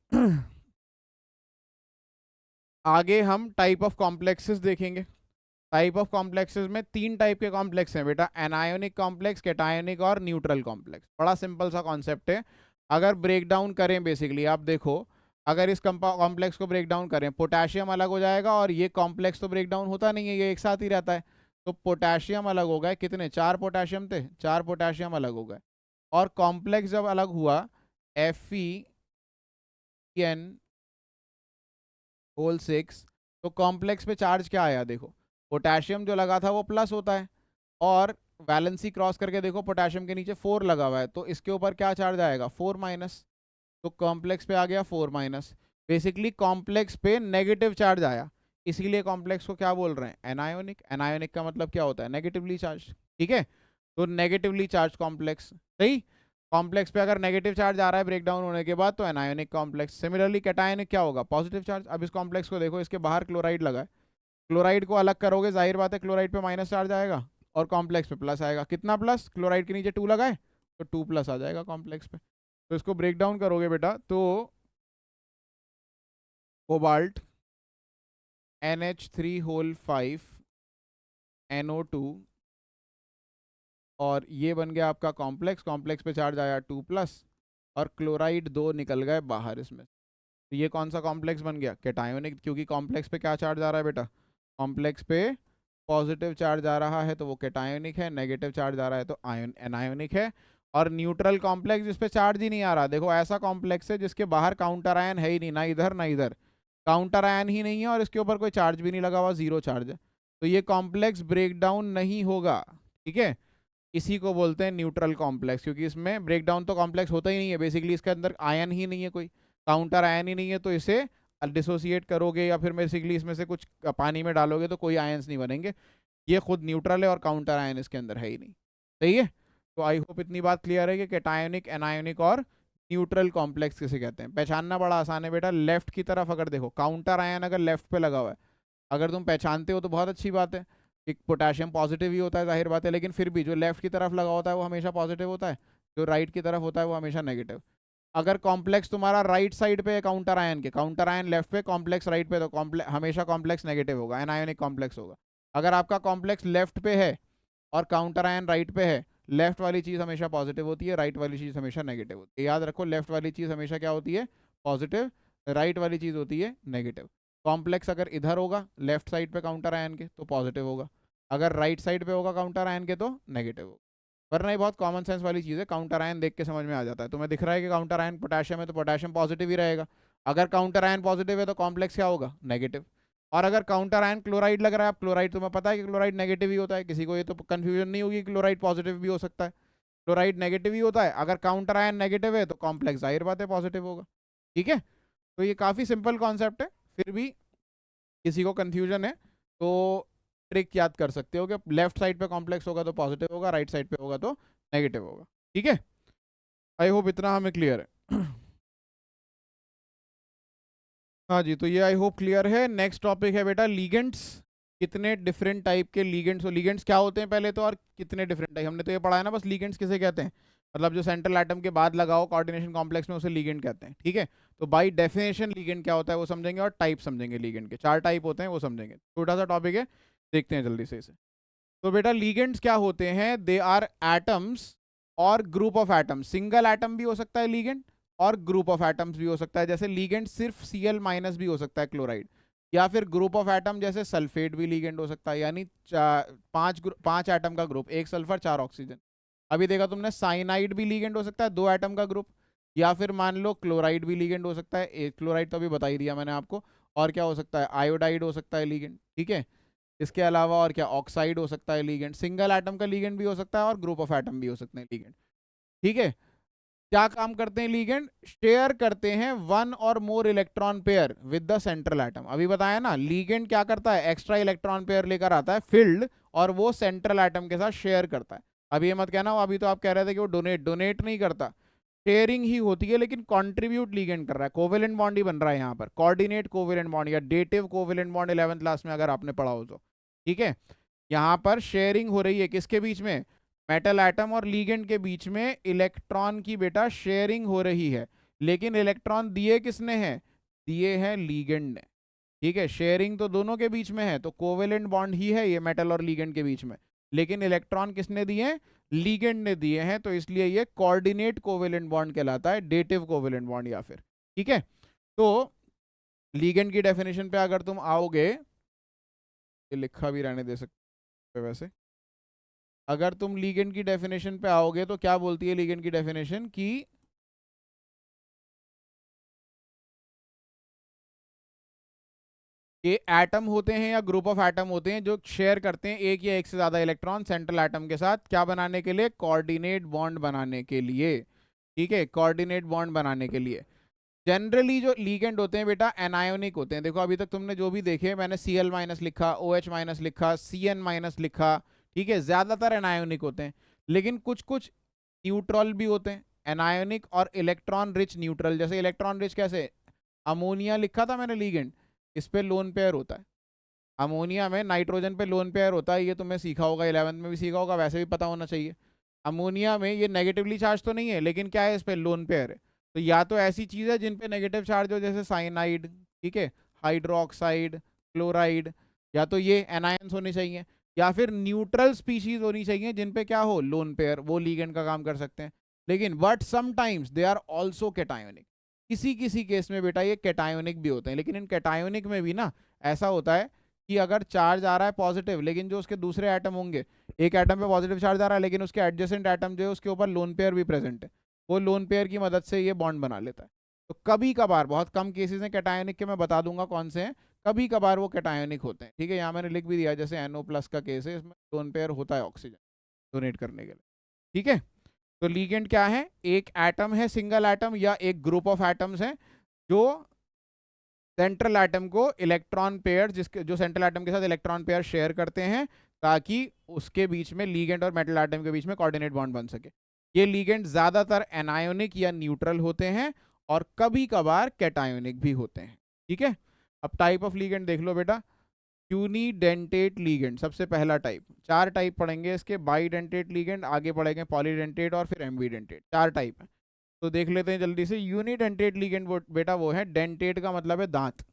आगे हम टाइप ऑफ कॉम्प्लेक्सेस देखेंगे। टाइप ऑफ कॉम्प्लेक्सेस में 3 टाइप के कॉम्प्लेक्स हैं बेटा, एनायोनिक कॉम्प्लेक्स, कैटायोनिक और न्यूट्रल कॉम्प्लेक्स। बड़ा सिंपल सा कॉन्सेप्ट है, अगर ब्रेक डाउन करें बेसिकली आप देखो, अगर इस कॉम्प्लेक्स को ब्रेक डाउन करें, पोटेशियम अलग हो जाएगा और ये कॉम्प्लेक्स तो ब्रेक डाउन होता नहीं है, ये एक साथ ही रहता है। तो पोटेशियम अलग हो गए, कितने, 4 पोटेशियम थे, 4 पोटेशियम अलग हो गए। और कॉम्प्लेक्स जब अलग हुआ, Fe(N)(6), तो कॉम्प्लेक्स पे चार्ज क्या आया देखो, पोटेशियम जो लगा था वो प्लस होता है, और वैलेंसी क्रॉस करके देखो पोटेशियम के नीचे 4 लगा हुआ है, तो इसके ऊपर क्या चार्ज आएगा, 4 माइनस, तो कॉम्प्लेक्स पे आ गया 4 माइनस। बेसिकली कॉम्प्लेक्स पे नेगेटिव चार्ज आया, इसीलिए कॉम्प्लेक्स को क्या बोल रहे हैं, एनायोनिक। एनायोनिक का मतलब क्या होता है, नेगेटिवली चार्ज। ठीक है, तो नेगेटिवली चार्ज कॉम्प्लेक्स, सही। कॉम्प्लेक्स पे अगर नेगेटिव चार्ज आ रहा है ब्रेक डाउन होने के बाद तो एनायोनिक कॉम्प्लेक्स। सिमिलरली कैटायोनिक क्या होगा, पॉजिटिव चार्ज। अब इस कॉम्प्लेक्स को देखो, इसके बाहर क्लोराइड लगा है, क्लोराइड को अलग करोगे जाहिर बात है क्लोराइड पे माइनस चार्ज आएगा और कॉम्प्लेक्स पे प्लस आएगा। कितना प्लस, क्लोराइड के नीचे 2 लगा है तो 2 प्लस आ जाएगा कॉम्प्लेक्स पे। तो इसको ब्रेक डाउन करोगे बेटा तो कोबाल्ट NH3 होल 5 NO2, और ये बन गया आपका कॉम्प्लेक्स, कॉम्प्लेक्स पे चार्ज आया 2+, और क्लोराइड 2 निकल गए बाहर इसमें। तो ये कौन सा कॉम्प्लेक्स बन गया? कैटायोनिक, क्योंकि कॉम्प्लेक्स पे क्या चार्ज आ रहा है बेटा? कॉम्प्लेक्स पे पॉजिटिव चार्ज आ रहा है तो वो कैटायोनिक है, नेगेटिव चार्ज आ रहा है तो एनायोनिक है। और न्यूट्रल कॉम्प्लेक्स जिस पे चार्ज ही नहीं आ रहा, देखो ऐसा कॉम्प्लेक्स है जिसके बाहर काउंटर आयन है ही नहीं, ना इधर ना इधर, काउंटर आयन ही नहीं है और इसके ऊपर कोई चार्ज भी नहीं लगा हुआ, जीरो चार्ज है, तो ये कॉम्प्लेक्स ब्रेक डाउन नहीं होगा। ठीक है, इसी को बोलते हैं न्यूट्रल कॉम्प्लेक्स, क्योंकि इसमें ब्रेक डाउन तो कॉम्प्लेक्स होता ही नहीं है, बेसिकली इसके अंदर आयन ही नहीं है, कोई काउंटर आयन ही नहीं है, तो इसे डिसोसिएट करोगे या फिर बेसिकली इसमें से कुछ पानी में डालोगे तो कोई आयन्स नहीं बनेंगे, ये खुद न्यूट्रल है और काउंटर आयन इसके अंदर है ही नहीं। सही है, तो आई होप इतनी बात क्लियर है कि कैटायोनिक, एनायोनिक और न्यूट्रल कॉम्प्लेक्स किसे कहते हैं। पहचानना बड़ा आसान है बेटा, लेफ्ट की तरफ अगर देखो काउंटर आयन अगर लेफ्ट पे लगा हुआ है, अगर तुम पहचानते हो तो बहुत अच्छी बात है, एक पोटेशियम पॉजिटिव ही होता है जाहिर बात है, लेकिन फिर भी जो लेफ्ट की तरफ लगा होता है वो हमेशा पॉजिटिव होता है, जो राइट की तरफ होता है वो हमेशा नेगेटिव। अगर कॉम्प्लेक्स तुम्हारा राइट साइड पे है काउंटर आयन के, काउंटर आयन लेफ्ट पे, कॉम्प्लेक्स राइट पे, तो हमेशा कॉम्प्लेक्स नेगेटिव होगा, एनायोनिक कॉम्प्लेक्स होगा। अगर आपका कॉम्प्लेक्स लेफ्ट पे है और काउंटर आयन राइट पे है, लेफ्ट वाली चीज हमेशा पॉजिटिव होती है, राइट वाली चीज हमेशा नेगेटिव होती है। याद रखो, लेफ्ट वाली चीज हमेशा क्या होती है? पॉजिटिव, राइट वाली चीज होती है नेगेटिव। कॉम्प्लेक्स अगर इधर होगा लेफ्ट साइड पे काउंटर आयन के तो पॉजिटिव होगा, अगर राइट साइड पे होगा काउंटर आयन के तो नेगेटिव होगा। वरना ये बहुत कॉमन सेंस वाली चीज़ है, काउंटर आयन देख के समझ में आ जाता है। तुम्हें दिख रहा है कि काउंटर आयन पोटेशियम है तो पोटेशियम पॉजिटिव ही रहेगा, अगर काउंटर आयन पॉजिटिव है तो कॉम्प्लेक्स क्या होगा? नेगेटिव। और अगर काउंटर आयन क्लोराइड लग रहा है, अब क्लोराइड तुम्हें पता है कि क्लोराइड नेगेटिव ही होता है, किसी को ये तो कंफ्यूजन नहीं होगी, क्लोराइड पॉजिटिव भी हो सकता है, क्लोराइड नेगेटिव ही होता है। अगर काउंटर आयन नेगेटिव है तो कॉम्प्लेक्स जाहिर बात है पॉजिटिव होगा। ठीक है, तो ये काफ़ी सिंपल कॉन्सेप्ट है, फिर भी किसी को कंफ्यूजन है तो ट्रिक याद कर सकते हो कि लेफ्ट साइड पे कॉम्प्लेक्स होगा तो पॉजिटिव होगा, राइट साइड पे होगा तो नेगेटिव होगा। ठीक है, आई होप इतना हमें क्लियर है। हाँ जी, तो ये आई होप क्लियर है। नेक्स्ट टॉपिक है बेटा लीगेंड्स। कितने डिफरेंट टाइप के लीगेंड्स, और लीगेंड्स क्या होते हैं पहले तो, और कितने डिफरेंट टाइप, हमने तो ये पढ़ा है ना बस लीगेंड्स किसे कहते हैं, मतलब जो सेंट्रल एटम के बाद लगाओ कोऑर्डिनेशन कॉम्प्लेक्स में उसे लीगेंड कहते हैं। ठीक है, तो बाय डेफिनेशन लीगेंड क्या होता है वो समझेंगे, और टाइप समझेंगे, लीगेंड के 4 टाइप होते हैं वो समझेंगे। छोटा सा टॉपिक है, देखते हैं जल्दी से इसे। तो बेटा लीगेंड्स क्या होते हैं? दे आर एटम्स और group of atoms, single atom भी हो सकता है लीगेंड और ग्रुप ऑफ एटम्स भी हो सकता है, जैसे लीगेंड सिर्फ Cl माइनस भी हो सकता है क्लोराइड, या फिर ग्रुप ऑफ एटम जैसे सल्फेट भी लीगेंड हो सकता है, यानी 5 एटम का ग्रुप, 1 सल्फर 4 ऑक्सीजन। अभी देखा तुमने साइनाइड भी लीगेंड हो सकता है, 2 एटम का ग्रुप, या फिर मान लो क्लोराइड भी लीगेंड हो सकता है, एक क्लोराइड तो अभी बता ही दिया मैंने आपको। और क्या हो सकता है? आयोडाइड हो सकता है लीगेंड। ठीक है, इसके अलावा और क्या? ऑक्साइड हो सकता है लीगेंड, सिंगल एटम का लीगेंड भी हो सकता है और ग्रुप ऑफ एटम भी हो सकते हैं लीगेंड। ठीक है, क्या काम करते हैं लीगेंड? शेयर करते हैं 1 और more electron pair with the central atom. अभी बताया ना, लीगेंड क्या करता है? एक्स्ट्रा इलेक्ट्रॉन पेयर लेकर आता है फील्ड, और वो सेंट्रल एटम के साथ शेयर करता है। अभी ये मत कहना, अभी तो आप कह रहे थे कि वो डोनेट नहीं करता, शेयरिंग ही होती है, लेकिन कंट्रीब्यूट लीगेंड कर रहा है, कोवेलेंट बॉन्ड ही बन रहा है यहाँ पर, कोऑर्डिनेट कोवेलेंट बॉन्ड या dative covalent bond 11th class में अगर आपने पढ़ा हो तो। ठीक है, यहाँ पर शेयरिंग हो रही है किसके बीच में? मेटल एटम और लीगेंड के बीच में इलेक्ट्रॉन की बेटा शेयरिंग हो रही है, लेकिन इलेक्ट्रॉन दिए किसने हैं? दिए हैं लीगेंड ने। ठीक है, शेयरिंग तो दोनों के बीच में है, तो कोवेलेंट बॉन्ड ही है ये मेटल और लीगेंड के बीच में, लेकिन इलेक्ट्रॉन किसने दिए? लीगेंड ने दिए हैं, तो इसलिए ये कोऑर्डिनेट कोवेलेंट बॉन्ड कहलाता है, डेटिव कोवेलेंट बॉन्ड या फिर। ठीक है, तो लीगेंड की डेफिनेशन पे अगर तुम आओगे, ये लिखा भी रहने दे सकते वैसे, अगर तुम लीगेंड की डेफिनेशन पे आओगे तो क्या बोलती है लीगेंड की डेफिनेशन कि ये एटम होते हैं या ग्रुप ऑफ एटम होते हैं जो शेयर करते हैं एक या एक से ज्यादा इलेक्ट्रॉन सेंट्रल एटम के साथ, क्या बनाने के लिए? कोऑर्डिनेट बॉन्ड बनाने के लिए। ठीक है, कोऑर्डिनेट बॉन्ड बनाने के लिए। जनरली जो लीगेंड होते हैं बेटा एनायोनिक होते हैं। देखो अभी तक तुमने जो भी देखे, मैंने Cl माइनस लिखा, OH माइनस लिखा, Cn माइनस लिखा। ठीक है, ज्यादातर एनायोनिक होते हैं, लेकिन कुछ कुछ न्यूट्रल भी होते हैं, एनायोनिक और इलेक्ट्रॉन रिच न्यूट्रल। जैसे इलेक्ट्रॉन रिच कैसे? अमोनिया लिखा था मैंने लीगेंड, इस पे लोन पेयर होता है, अमोनिया में नाइट्रोजन पे लोन पेयर होता है, ये तुमने सीखा होगा, 11th में भी सीखा होगा, वैसे भी पता होना चाहिए। अमोनिया में ये नेगेटिवली चार्ज तो नहीं है, लेकिन क्या है, इस पे लोन पेयर है। तो या तो ऐसी चीज़ है जिन पे नेगेटिव चार्ज हो, जैसे साइनाइड, ठीक है, हाइड्रोक्साइड, क्लोराइड, या तो ये एनायंस होने चाहिए या फिर न्यूट्रल स्पीशीज होनी चाहिए जिन पे क्या हो, लोन पेयर, वो लीगेंड का काम कर सकते हैं। लेकिन but sometimes they are also cationic, किसी किसी केस में बेटा ये कैटायोनिक भी होते हैं। लेकिन इन कैटायोनिक में भी ना ऐसा होता है कि अगर चार्ज आ रहा है पॉजिटिव, लेकिन जो उसके दूसरे एटम होंगे, एक एटम पे पॉजिटिव चार्ज आ रहा है लेकिन उसके एडजेसेंट एटम जो है उसके ऊपर लोन पेयर भी प्रेजेंट है, वो लोन पेयर की मदद से ये बॉन्ड बना लेता है। तो कभी कभार, बहुत कम केसेस हैं कैटायोनिक के, मैं बता दूंगा कौन से हैं, कभी कभार वो कैटायोनिक होते हैं। ठीक है, यहाँ मैंने लिख भी दिया, जैसे NO+ का केस है, इसमें लोन पेयर होता है ऑक्सीजन डोनेट करने के लिए। ठीक है, तो लीगेंड क्या है, एक एटम है, सिंगल एटम या एक ग्रुप ऑफ एटम्स हैं जो सेंट्रल एटम को इलेक्ट्रॉन पेयर, जिसके जो सेंट्रल एटम के साथ इलेक्ट्रॉन पेयर शेयर करते हैं, ताकि उसके बीच में लीगेंड और मेटल एटम के बीच में कोऑर्डिनेट बॉन्ड बन सके। ये लीगेंड ज्यादातर एनायोनिक या न्यूट्रल होते हैं और कभी कभार कैटायोनिक भी होते हैं। ठीक है, अब टाइप ऑफ लीगेंड देख लो बेटा। यूनिडेंटेट लीगेंड सबसे पहला टाइप, चार टाइप पढ़ेंगे इसके, बाईडेंटेट लीगेंड, आगे पढ़ेंगे पॉलीडेंटेट और फिर एम्बीडेंटेट, चार टाइप है। तो देख लेते हैं जल्दी से। यूनिडेंटेट लिगेंड बेटा वो है, डेंटेट का मतलब है दांत,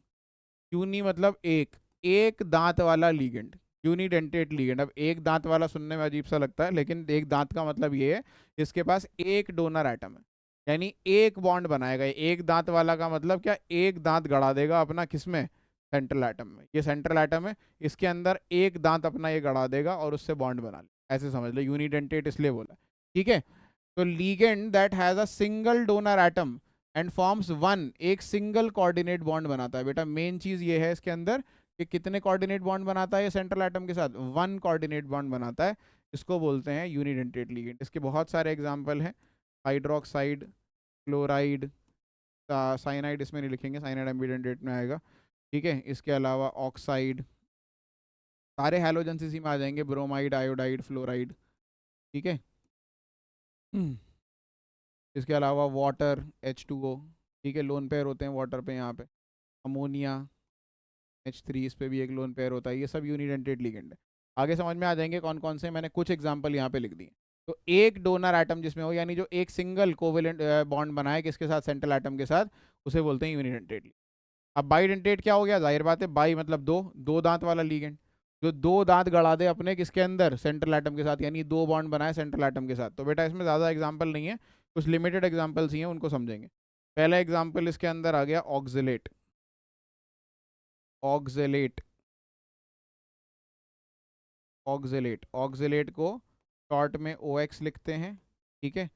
यूनी मतलब एक, एक दांत वाला लिगेंड, यूनिडेंटेट लिगेंड। अब एक दांत वाला सुनने में अजीब सा लगता है, लेकिन एक दांत का मतलब ये है इसके पास एक डोनर एटम है, यानी एक बॉन्ड बनाएगा। एक दांत वाला का मतलब क्या, एक दांत गड़ा देगा अपना किसमें, सेंट्रल एटम में। ये सेंट्रल एटम है, इसके अंदर एक दांत अपना ये गड़ा देगा और उससे बॉन्ड बना ले, ऐसे समझ लो, यूनिडेंटेट इसलिए बोला। ठीक है, तो ligand that has a single donor atom and forms one, एक सिंगल कोऑर्डिनेट बॉन्ड बनाता है। बेटा मेन चीज ये है इसके अंदर कि कितने कोऑर्डिनेट बॉन्ड बनाता है ये सेंट्रल एटम के साथ, वन कोऑर्डिनेट बॉन्ड बनाता है, इसको बोलते हैं यूनिडेंटेट लिगेंड। इसके बहुत सारे एग्जांपल हैं, हाइड्रोक्साइड, क्लोराइड, साइनाइड इसमें नहीं लिखेंगे, साइनाइड एम्बिडेंटेट में आएगा। ठीक है, इसके अलावा ऑक्साइड, सारे हैलोजन इसी में आ जाएंगे, ब्रोमाइड, आयोडाइड, फ्लोराइड। ठीक है, इसके अलावा वाटर, H2O, ठीक है, लोन पेयर होते हैं वाटर पे, यहाँ पे अमोनिया, H3, इस पे भी एक लोन पेयर होता है। ये सब यूनिडेंटेट लिगेंड है। आगे समझ में आ जाएंगे कौन कौन से, मैंने कुछ एग्जांपल यहाँ पे लिख दिए। तो एक डोनर एटम जिसमें हो, यानी जो एक सिंगल कोवेलेंट बॉन्ड बनाए किसके साथ, सेंट्रल एटम के साथ, उसे बोलते हैं यूनिडेंटेट। अब बाईडेंटेट क्या हो गया, जाहिर बात है, बाई मतलब दो, दो दांत वाला लिगेंड, जो दो दांत गड़ा दे अपने किसके अंदर, सेंट्रल एटम के साथ, यानी दो बॉन्ड बनाए सेंट्रल एटम के साथ। तो बेटा इसमें ज़्यादा एग्जांपल नहीं है, कुछ लिमिटेड एग्जांपल्स ही हैं, उनको समझेंगे। पहला एग्जांपल इसके अंदर आ गया ऑक्जेलेट, ऑक्जेलेट, ऑक्जेलेट, ऑक्जेलेट को शॉर्ट में OX लिखते हैं। ठीक है,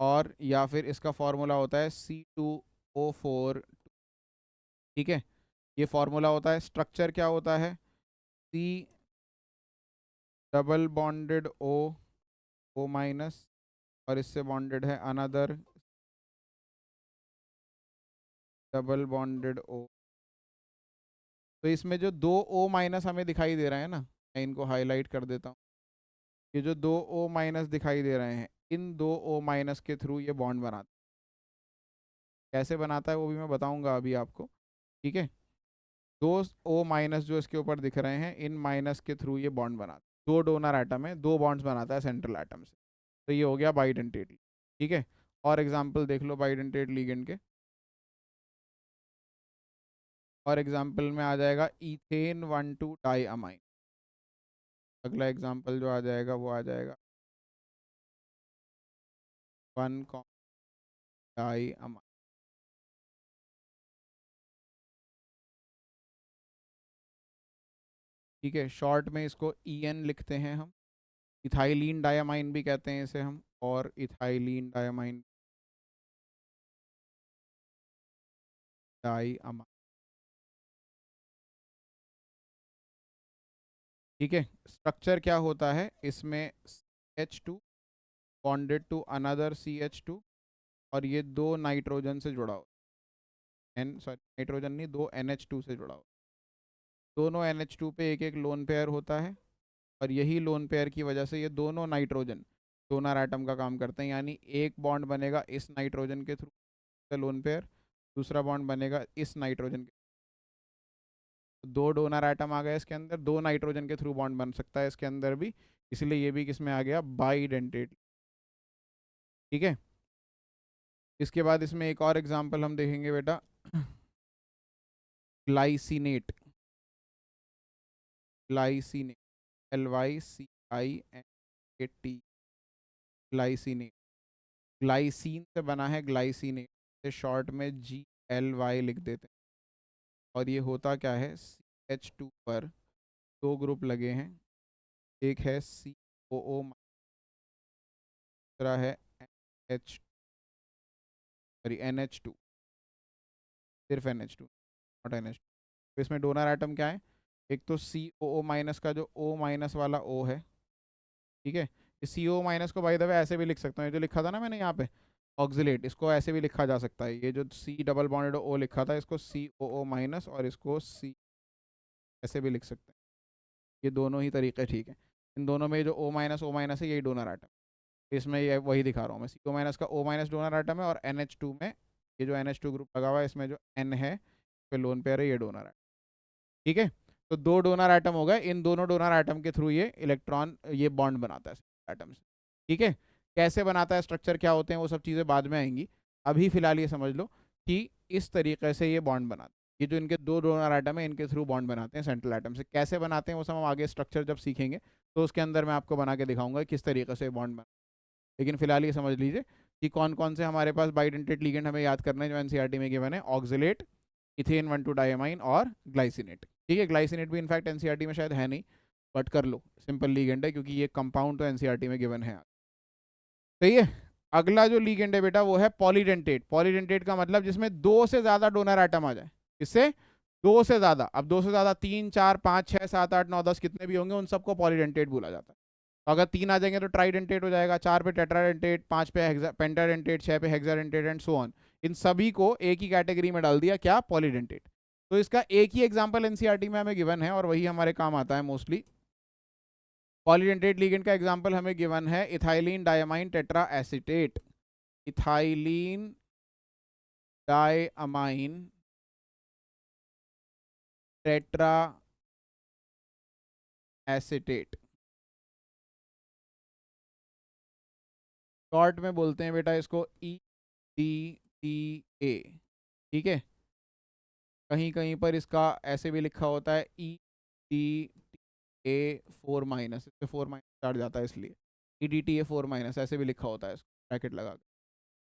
और या फिर इसका फॉर्मूला होता है C2O4। ठीक है, ये फॉर्मूला होता है। स्ट्रक्चर क्या होता है, C डबल बॉन्डेड O और इससे बॉन्डेड है अनदर डबल बॉन्डेड O। तो इसमें जो दो O- हमें दिखाई दे रहे हैं ना, मैं इनको हाईलाइट कर देता हूँ। ये जो दो O- दिखाई दे रहे हैं, इन दो O- के थ्रू ये बॉन्ड बनाता है। कैसे बनाता है वो भी मैं बताऊंगा अभी आपको। ठीक है, दो O- जो इसके ऊपर दिख रहे हैं, इन माइनस के थ्रू ये बॉन्ड बनाता है। दो डोनर एटम है, दो बॉन्ड्स बनाता है सेंट्रल एटम से। तो ये हो गया बाइडेंटेट। ठीक है, और एग्जाम्पल देख लो बाइडेंटेट लिगेंड के। और एग्जाम्पल में आ जाएगा इथेन 1,2 डाईअमाइन। अगला एग्जाम्पल जो आ जाएगा वो आ जाएगा 1 डाईअमाइन। ठीक है, शॉर्ट में इसको EN लिखते हैं हम। इथाइलिन डाईअमाइन भी कहते हैं इसे हम, और इथाइलिन डाईअमाइन, डाईअमाइन। ठीक है, स्ट्रक्चर क्या होता है इसमें, H2 bonded to another CH2, और ये दो नाइट्रोजन से जुड़ा हो, नाइट्रोजन नहीं, दो NH2 से जुड़ा हो। दोनों NH2 पे एक एक लोन पेयर होता है, और यही लोन पेयर की वजह से ये दोनों नाइट्रोजन डोनर एटम का काम करते हैं। यानी एक बॉन्ड बनेगा इस नाइट्रोजन के थ्रू लोन पेयर, दूसरा बॉन्ड बनेगा इस नाइट्रोजन के, दो डोनर एटम आ गए इसके अंदर, दो नाइट्रोजन के थ्रू बॉन्ड बन सकता है इसके अंदर भी, इसलिए ये भी किसमें आ गया, बाईडेंटेट। ठीक है, इसके बाद इसमें एक और एग्जांपल हम देखेंगे बेटा, glycinate, glycinate, LYCINAT, glycinate, glycine से बना है ग्लाइसिनेट, से शॉर्ट में GLY लिख देते हैं। और ये होता क्या है, CH2 पर दो ग्रुप लगे हैं, एक है COO, दूसरा है NH, सॉरी NH2, सिर्फ NH2 नॉट NH2। तो इसमें डोनर एटम क्या है, एक तो COO माइनस का जो O माइनस वाला O है, ठीक है। इस CO माइनस को बाय द वे ऐसे भी लिख सकता हूँ, ये जो लिखा था ना मैंने यहाँ पे ऑक्सिलेट, इसको ऐसे भी लिखा जा सकता है। ये जो C डबल बॉन्डेड O लिखा था, इसको COO माइनस और इसको C ऐसे भी लिख सकते हैं। ये दोनों ही तरीके ठीक है। इन दोनों में जो O माइनस है यही डोनर एटम, इसमें ये वही दिखा रहा हूँ मैं। CO माइनस का O माइनस डोनर एटम है और NH2 में ये जो NH2 ग्रुप लगा हुआ है इसमें जो N है पे लोन पेयर है, ये डोनर एटम, ठीक है। तो दो डोनर एटम हो गए, इन दोनों डोनर एटम के थ्रू ये इलेक्ट्रॉन ये बॉन्ड बनाता है एटम से, ठीक है। कैसे बनाता है, स्ट्रक्चर क्या होते हैं, वो सब चीज़ें बाद में आएंगी। अभी फिलहाल ये समझ लो कि इस तरीके से ये बॉन्ड बनाते हैं। ये जो इनके दो डोनर एटम है इनके थ्रू बॉन्ड बनाते हैं सेंट्रल एटम से। कैसे बनाते हैं वो सब हम आगे स्ट्रक्चर जब सीखेंगे तो उसके अंदर मैं आपको बना के दिखाऊंगा किस तरीके से बॉन्ड बना। लेकिन फिलहाल ये समझ लीजिए कि कौन कौन से हमारे पास बाइडेंटेट लिगेंड हमें याद करना है जो एनसीईआरटी में गिवन है, ऑक्सिलेट, इथेन 1,2-डायमाइन और ग्लाइसिनेट, ठीक है। ग्लाइसिनेट भी इनफैक्ट एनसीईआरटी में शायद है नहीं, बट कर लो, सिंपल लिगेंड है क्योंकि ये कंपाउंड तो एनसीईआरटी में गिवन है, सही है। अगला जो लिगेंड है बेटा वो है पॉलीडेंटेट। पॉलीडेंटेट का मतलब जिसमें दो से ज्यादा डोनर एटम आ जाए, इससे दो से ज्यादा, अब दो से ज्यादा 3 4 5 6 7 8 9 10 कितने भी होंगे उन सबको पॉलीडेंटेट बोला जाता है। तो अगर 3 आ जाएंगे तो ट्राइडेंटेट हो जाएगा, 4 पे टेट्राडेंटेट, 5 पे पेंटाडेंटेट, 6 पे हेक्साडेंटेट एंड सो ऑन। इन सभी को एक ही कैटेगरी में डाल दिया, क्या, पॉलीडेंटेट। तो इसका एक ही एग्जांपल एनसीईआरटी में हमें गिवन है और वही हमारे काम आता है मोस्टली। पॉलीडेंटेट लिगेंड का एग्जांपल हमें गिवन है ethylene diamine tetra acetate, ethylene diamine tetra acetate, short में बोलते हैं बेटा इसको EDTA, ठीक है। कहीं कहीं पर इसका ऐसे भी लिखा होता है EDTA4 माइनस, इससे 4 माइनस काट जाता है इसलिए EDTA4 माइनस ऐसे भी लिखा होता है, ब्रैकेट लगा के।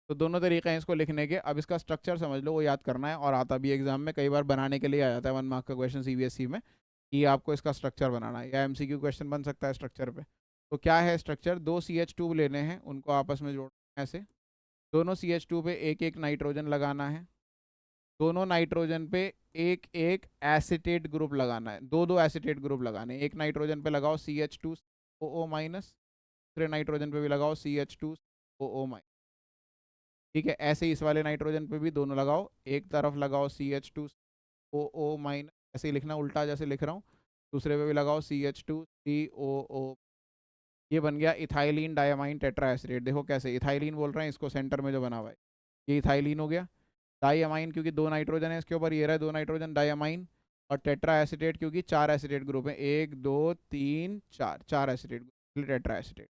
तो दोनों तरीके हैं इसको लिखने के। अब इसका स्ट्रक्चर समझ लो, वो याद करना है और आता भी एग्जाम में, कई बार बनाने के लिए आ जाता है 1 मार्क का क्वेश्चन CBSE में कि आपको इसका स्ट्रक्चर बनाना है, या MCQ क्वेश्चन बन सकता है स्ट्रक्चर पे। तो क्या है स्ट्रक्चर, दो CH2 लेने हैं, उनको आपस में जोड़ना है ऐसे, दोनों CH2 पे एक एक नाइट्रोजन लगाना है, दोनों नाइट्रोजन पे एक एक एसिटेट ग्रुप लगाना है, दो दो एसिटेट ग्रुप लगाने, एक नाइट्रोजन पे लगाओ CH2OO माइनस, दूसरे नाइट्रोजन पे भी लगाओ CH2OO माइनस, ठीक है। ऐसे ही इस वाले नाइट्रोजन पे भी दोनों लगाओ, एक तरफ लगाओ CH2OO माइनस, ऐसे ही लिखना उल्टा जैसे लिख रहा हूँ, दूसरे पे भी लगाओ CH2COO। ये बन गया इथाइलिन डायमाइन टेट्रा एसिटेट। देखो कैसे इथाइलिन बोल रहे हैं, इसको सेंटर में जो बना हुआ है ये इथाइलिन हो गया, डायमाइन क्योंकि दो नाइट्रोजन है इसके ऊपर, ये रहा दो नाइट्रोजन डायमाइन, और टेट्रा एसिटेट क्योंकि 4 एसिटेट ग्रुप है, 1 2 3 4, 4 एसिटेट ग्रुप, टेट्रा एसिटेट,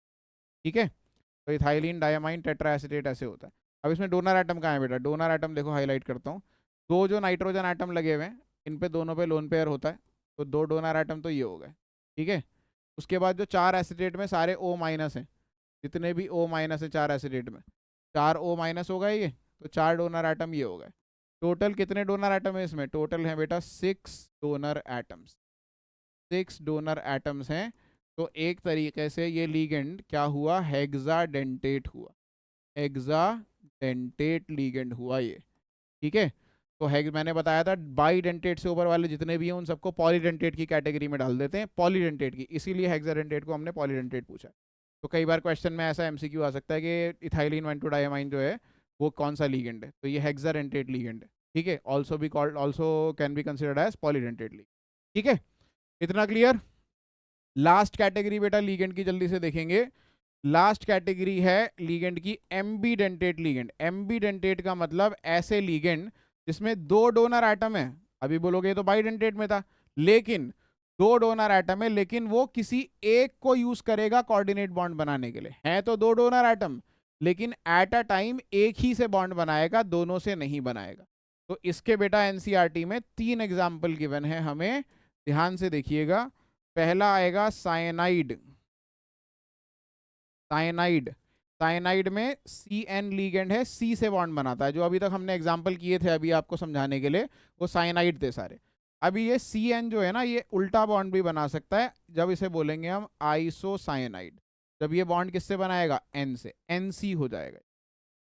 ठीक है। तो इथाइलिन डायमाइन टेट्रा एसिटेट ऐसे होता है। अब इसमें डोनर एटम कहाँ है बेटा, डोनर एटम देखो हाईलाइट करता हूँ, दो जो नाइट्रोजन एटम लगे हुए हैं इन पे दोनों पे लोन पेयर होता है, तो दो डोनर एटम तो ये हो गए, ठीक है। उसके बाद जो 4 एसिटेट में सारे O माइनस हैं, जितने भी O माइनस है 4 एसिटेट में, 4 O माइनस हो गए ये, तो 4 डोनर एटम ये हो गए। टोटल कितने डोनर एटम है इसमें, टोटल है बेटा 6 डोनर एटम्स, 6 डोनर एटम्स हैं। तो एक तरीके से ये लिगेंड क्या हुआ, हेक्साडेंटेट हुआ, हेक्साडेंटेट लिगेंड हुआ ये, ठीक है। तो मैंने बताया था बाईडेंटेट से ऊपर वाले जितने भी हैं उन सबको पॉलीडेंटेट की कैटेगरी में डाल देते हैं, पॉलीडेंटेट की, इसीलिए हेक्साडेंटेट को हमने पॉलीडेंटेट पूछा। तो कई बार क्वेश्चन में ऐसा MCQ आ सकता है कि इथाइलिन 1,2-डायमाइन जो है वो कौन सा लिगेंड है, तो ये हेक्साडेंटेट लिगेंड है, ठीक है। ऑल्सो भी called, also can be considered as polydentate ligand, ठीक है। इतना क्लियर। लास्ट कैटेगरी बेटा लिगेंड की जल्दी से देखेंगे। लास्ट कैटेगरी है लिगेंड की एम्बीडेंटेट लिगेंड। एम्बीडेंटेट का मतलब ऐसे लिगेंड जिसमें दो डोनर एटम है, अभी बोलोगे तो बाइडेंटेट में था, लेकिन दो डोनर एटम है लेकिन वो किसी एक को यूज करेगा कोऑर्डिनेट बॉन्ड बनाने के लिए, है तो दो डोनर एटम लेकिन एट अ टाइम एक ही से बॉन्ड बनाएगा, दोनों से नहीं बनाएगा। तो इसके बेटा एनसीईआरटी में 3 एग्जाम्पल गिवन है हमें, ध्यान से देखिएगा। पहला आएगा साइनाइड। साइनाइड, साइनाइड में CN लीगेंड है, C से बॉन्ड बनाता है। जो अभी तक हमने एग्जाम्पल किए थे अभी आपको समझाने के लिए, वो साइनाइड थे सारे। अभी ये CN जो है ना, ये उल्टा बॉन्ड भी बना सकता है, जब इसे बोलेंगे हम आइसोसाइनाइड। जब ये बॉन्ड किससे बनाएगा, N से, NC हो जाएगा।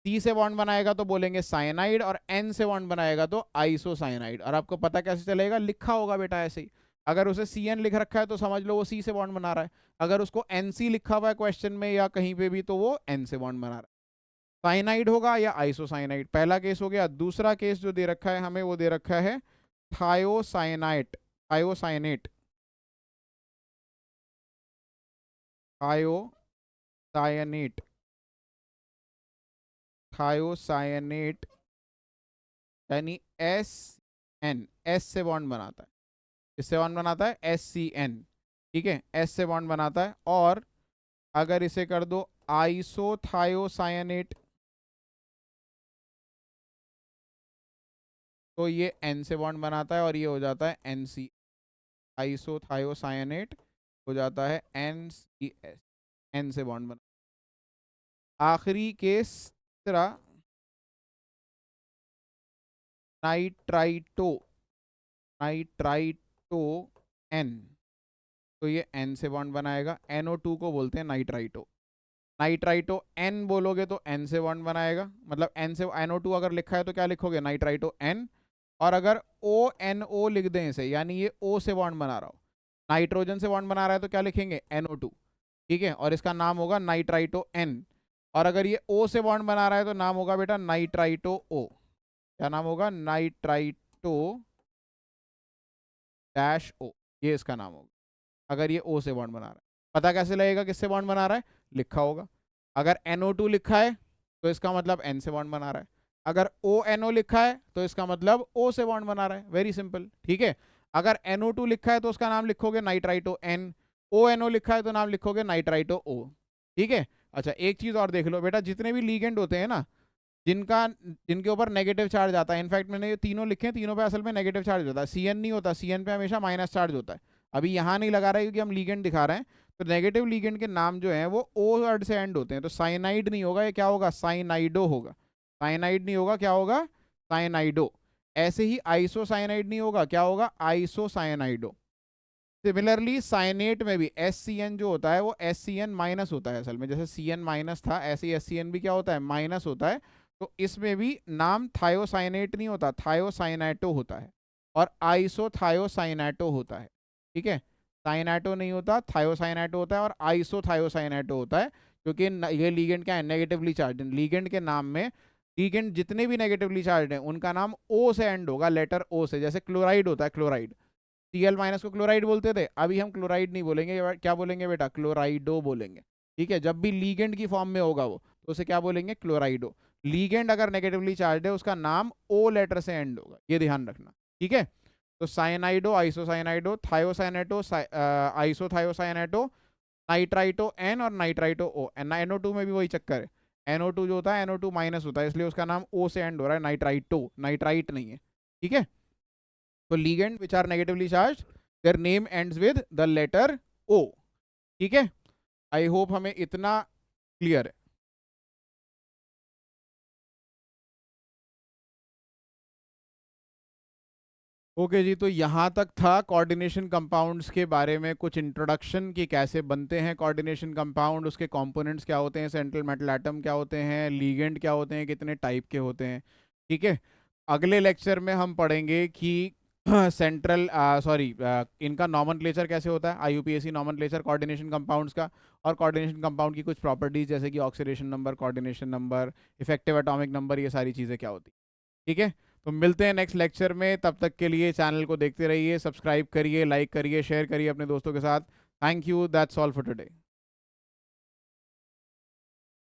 C से बॉन्ड बनाएगा तो बोलेंगे साइनाइड, और N से बॉन्ड बनाएगा तो आइसोसाइनाइड। और आपको पता कैसे चलेगा, लिखा होगा बेटा ऐसे ही। अगर उसे CN लिख रखा है तो समझ लो वो C से बॉन्ड बना रहा है। अगर उसको NC लिखा हुआ है क्वेश्चन में या कहीं पे भी, तो वो N से बॉन्ड बना रहा है। साइनाइड होगा या आइसोसाइनाइड, पहला केस हो गया। दूसरा केस जो दे रखा है हमें, वो दे रखा है थायोसाइनाइट। थायोसाइनेट, थायोसाइनेट, थायोसाइनेट यानी SN, S से बॉन्ड बनाता है। इससे बॉन्ड बनाता है SCN, ठीक है, S से बॉन्ड बनाता है। और अगर इसे कर दो आइसोथायोसाइनेट, तो ये N से बॉन्ड बनाता है और ये हो जाता है NC। आइसोथायोसाइनेट हो जाता है NCS, N से बॉन्ड बना। आखिरी केस तीसरा, नाइट्राइटो, नाइट्राइटो N, तो ये N से बॉन्ड बनाएगा। NO2 को बोलते हैं नाइट्राइटो। नाइट्राइटो N बोलोगे तो N से बॉन्ड बनाएगा, मतलब N से, NO2 अगर लिखा है तो क्या लिखोगे, नाइट्राइटो N। और अगर ONO लिख दें इसे, यानी ये O से बॉन्ड बना रहा हो, नाइट्रोजन से बॉन्ड बना रहा है, तो क्या लिखेंगे, NO2, ठीक है, और इसका नाम होगा नाइट्राइटो N। और अगर ये O से बॉन्ड बना रहा है तो नाम होगा बेटा नाइट्राइटो O। क्या नाम होगा, नाइट्राइटो डैश O, ये इसका नाम होगा, अगर ये O से बॉन्ड बना रहा है। पता कैसे लगेगा किससे बॉन्ड बना रहा है, लिखा होगा। अगर NO2 लिखा है तो इसका मतलब N से बॉन्ड बना रहा है। अगर ONO लिखा है तो इसका मतलब O से बॉन्ड बना रहा है। वेरी सिंपल, ठीक है। अगर NO2 लिखा है तो उसका नाम लिखोगे नाइट्राइटो N, ONO लिखा है तो नाम लिखोगे नाइट्राइटो O, ठीक है। अच्छा, एक चीज और देख लो बेटा, जितने भी लीगेंड होते हैं ना, जिनके ऊपर नेगेटिव चार्ज आता है, इनफैक्ट मैंने ये तीनों लिखे हैं, तीनों पे असल में नेगेटिव चार्ज होता है। CN नहीं होता, CN पे हमेशा माइनस चार्ज होता है। अभी यहाँ नहीं लगा रहा है क्योंकि हम लीगेंड दिखा रहे हैं। तो नेगेटिव लीगेंड के नाम जो हैं वो O वर्ड से एंड होते हैं। तो साइनाइड नहीं होगा, ये क्या होगा, साइनाइडो होगा। साइनाइड नहीं होगा, क्या होगा, साइनाइडो। ऐसे ही आइसोसाइनाइड नहीं होगा, क्या होगा, आइसोसाइनाइडो। सिमिलरली साइनेट में भी SCN जो होता है वो SCN माइनस होता है असल में, जैसे CN माइनस था ऐसे ही SCN भी क्या होता है, माइनस होता है। तो इसमें भी नाम थायोसाइनेट नहीं होता, थायोसाइनेटो होता है, और आइसोथायोसाइनेटो होता है, ठीक है। साइनेटो नहीं होता, थायोसाइनेटो होता है, और आइसोथायोसाइनेटो होता है। क्योंकि ये लीगेंड क्या है, नेगेटिवली चार्ज। लीगेंड के नाम में, लीगेंड जितने भी नेगेटिवली चार्ज हैं उनका नाम O से एंड होगा, लेटर O से। जैसे क्लोराइड होता है, क्लोराइड, Cl माइनस को क्लोराइड बोलते थे, अभी हम क्लोराइड नहीं बोलेंगे, क्या बोलेंगे बेटा, क्लोराइडो बोलेंगे, ठीक है। जब भी लीगेंड की फॉर्म में होगा वो, तो उसे क्या बोलेंगे, क्लोराइडो। लीगेंड अगर नेगेटिवली चार्ज है उसका नाम O लेटर से एंड होगा, ये ध्यान रखना, ठीक है। तो साइनाइडो, आइसोसाइनाइडो, थायोसाइनेटो, आइसोथायोसाइनेटो, नाइट्राइटो N और नाइट्राइटो O। NO2 में भी वही चक्कर है, NO2 जो होता है, NO2 माइनस होता है, इसलिए उसका नाम O से एंड हो रहा है, नाइट्राइटो, नाइट्राइट नहीं है, ठीक है। तो ligand which are negatively charged, their name ends with the letter O, ठीक है। आई होप हमें इतना क्लियर है। ओके जी, तो यहाँ तक था कोऑर्डिनेशन कंपाउंड्स के बारे में कुछ इंट्रोडक्शन कि कैसे बनते हैं कोऑर्डिनेशन कंपाउंड, उसके कंपोनेंट्स क्या होते हैं, सेंट्रल मेटल एटम क्या होते हैं, लीगेंड क्या होते हैं, कितने टाइप के होते हैं, ठीक है। अगले लेक्चर में हम पढ़ेंगे कि सेंट्रल इनका नॉमेनक्लेचर कैसे होता है, IUPAC नॉमेनक्लेचर कोऑर्डिनेशन कंपाउंड्स का, और कोऑर्डिनेशन कंपाउंड की कुछ प्रॉपर्टीज जैसे कि oxidation number, coordination number, effective atomic number, ये सारी चीज़ें क्या होती, ठीक है। तो मिलते हैं नेक्स्ट लेक्चर में, तब तक के लिए चैनल को देखते रहिए, सब्सक्राइब करिए, लाइक करिए, शेयर करिए अपने दोस्तों के साथ। Thank you, that's all for today.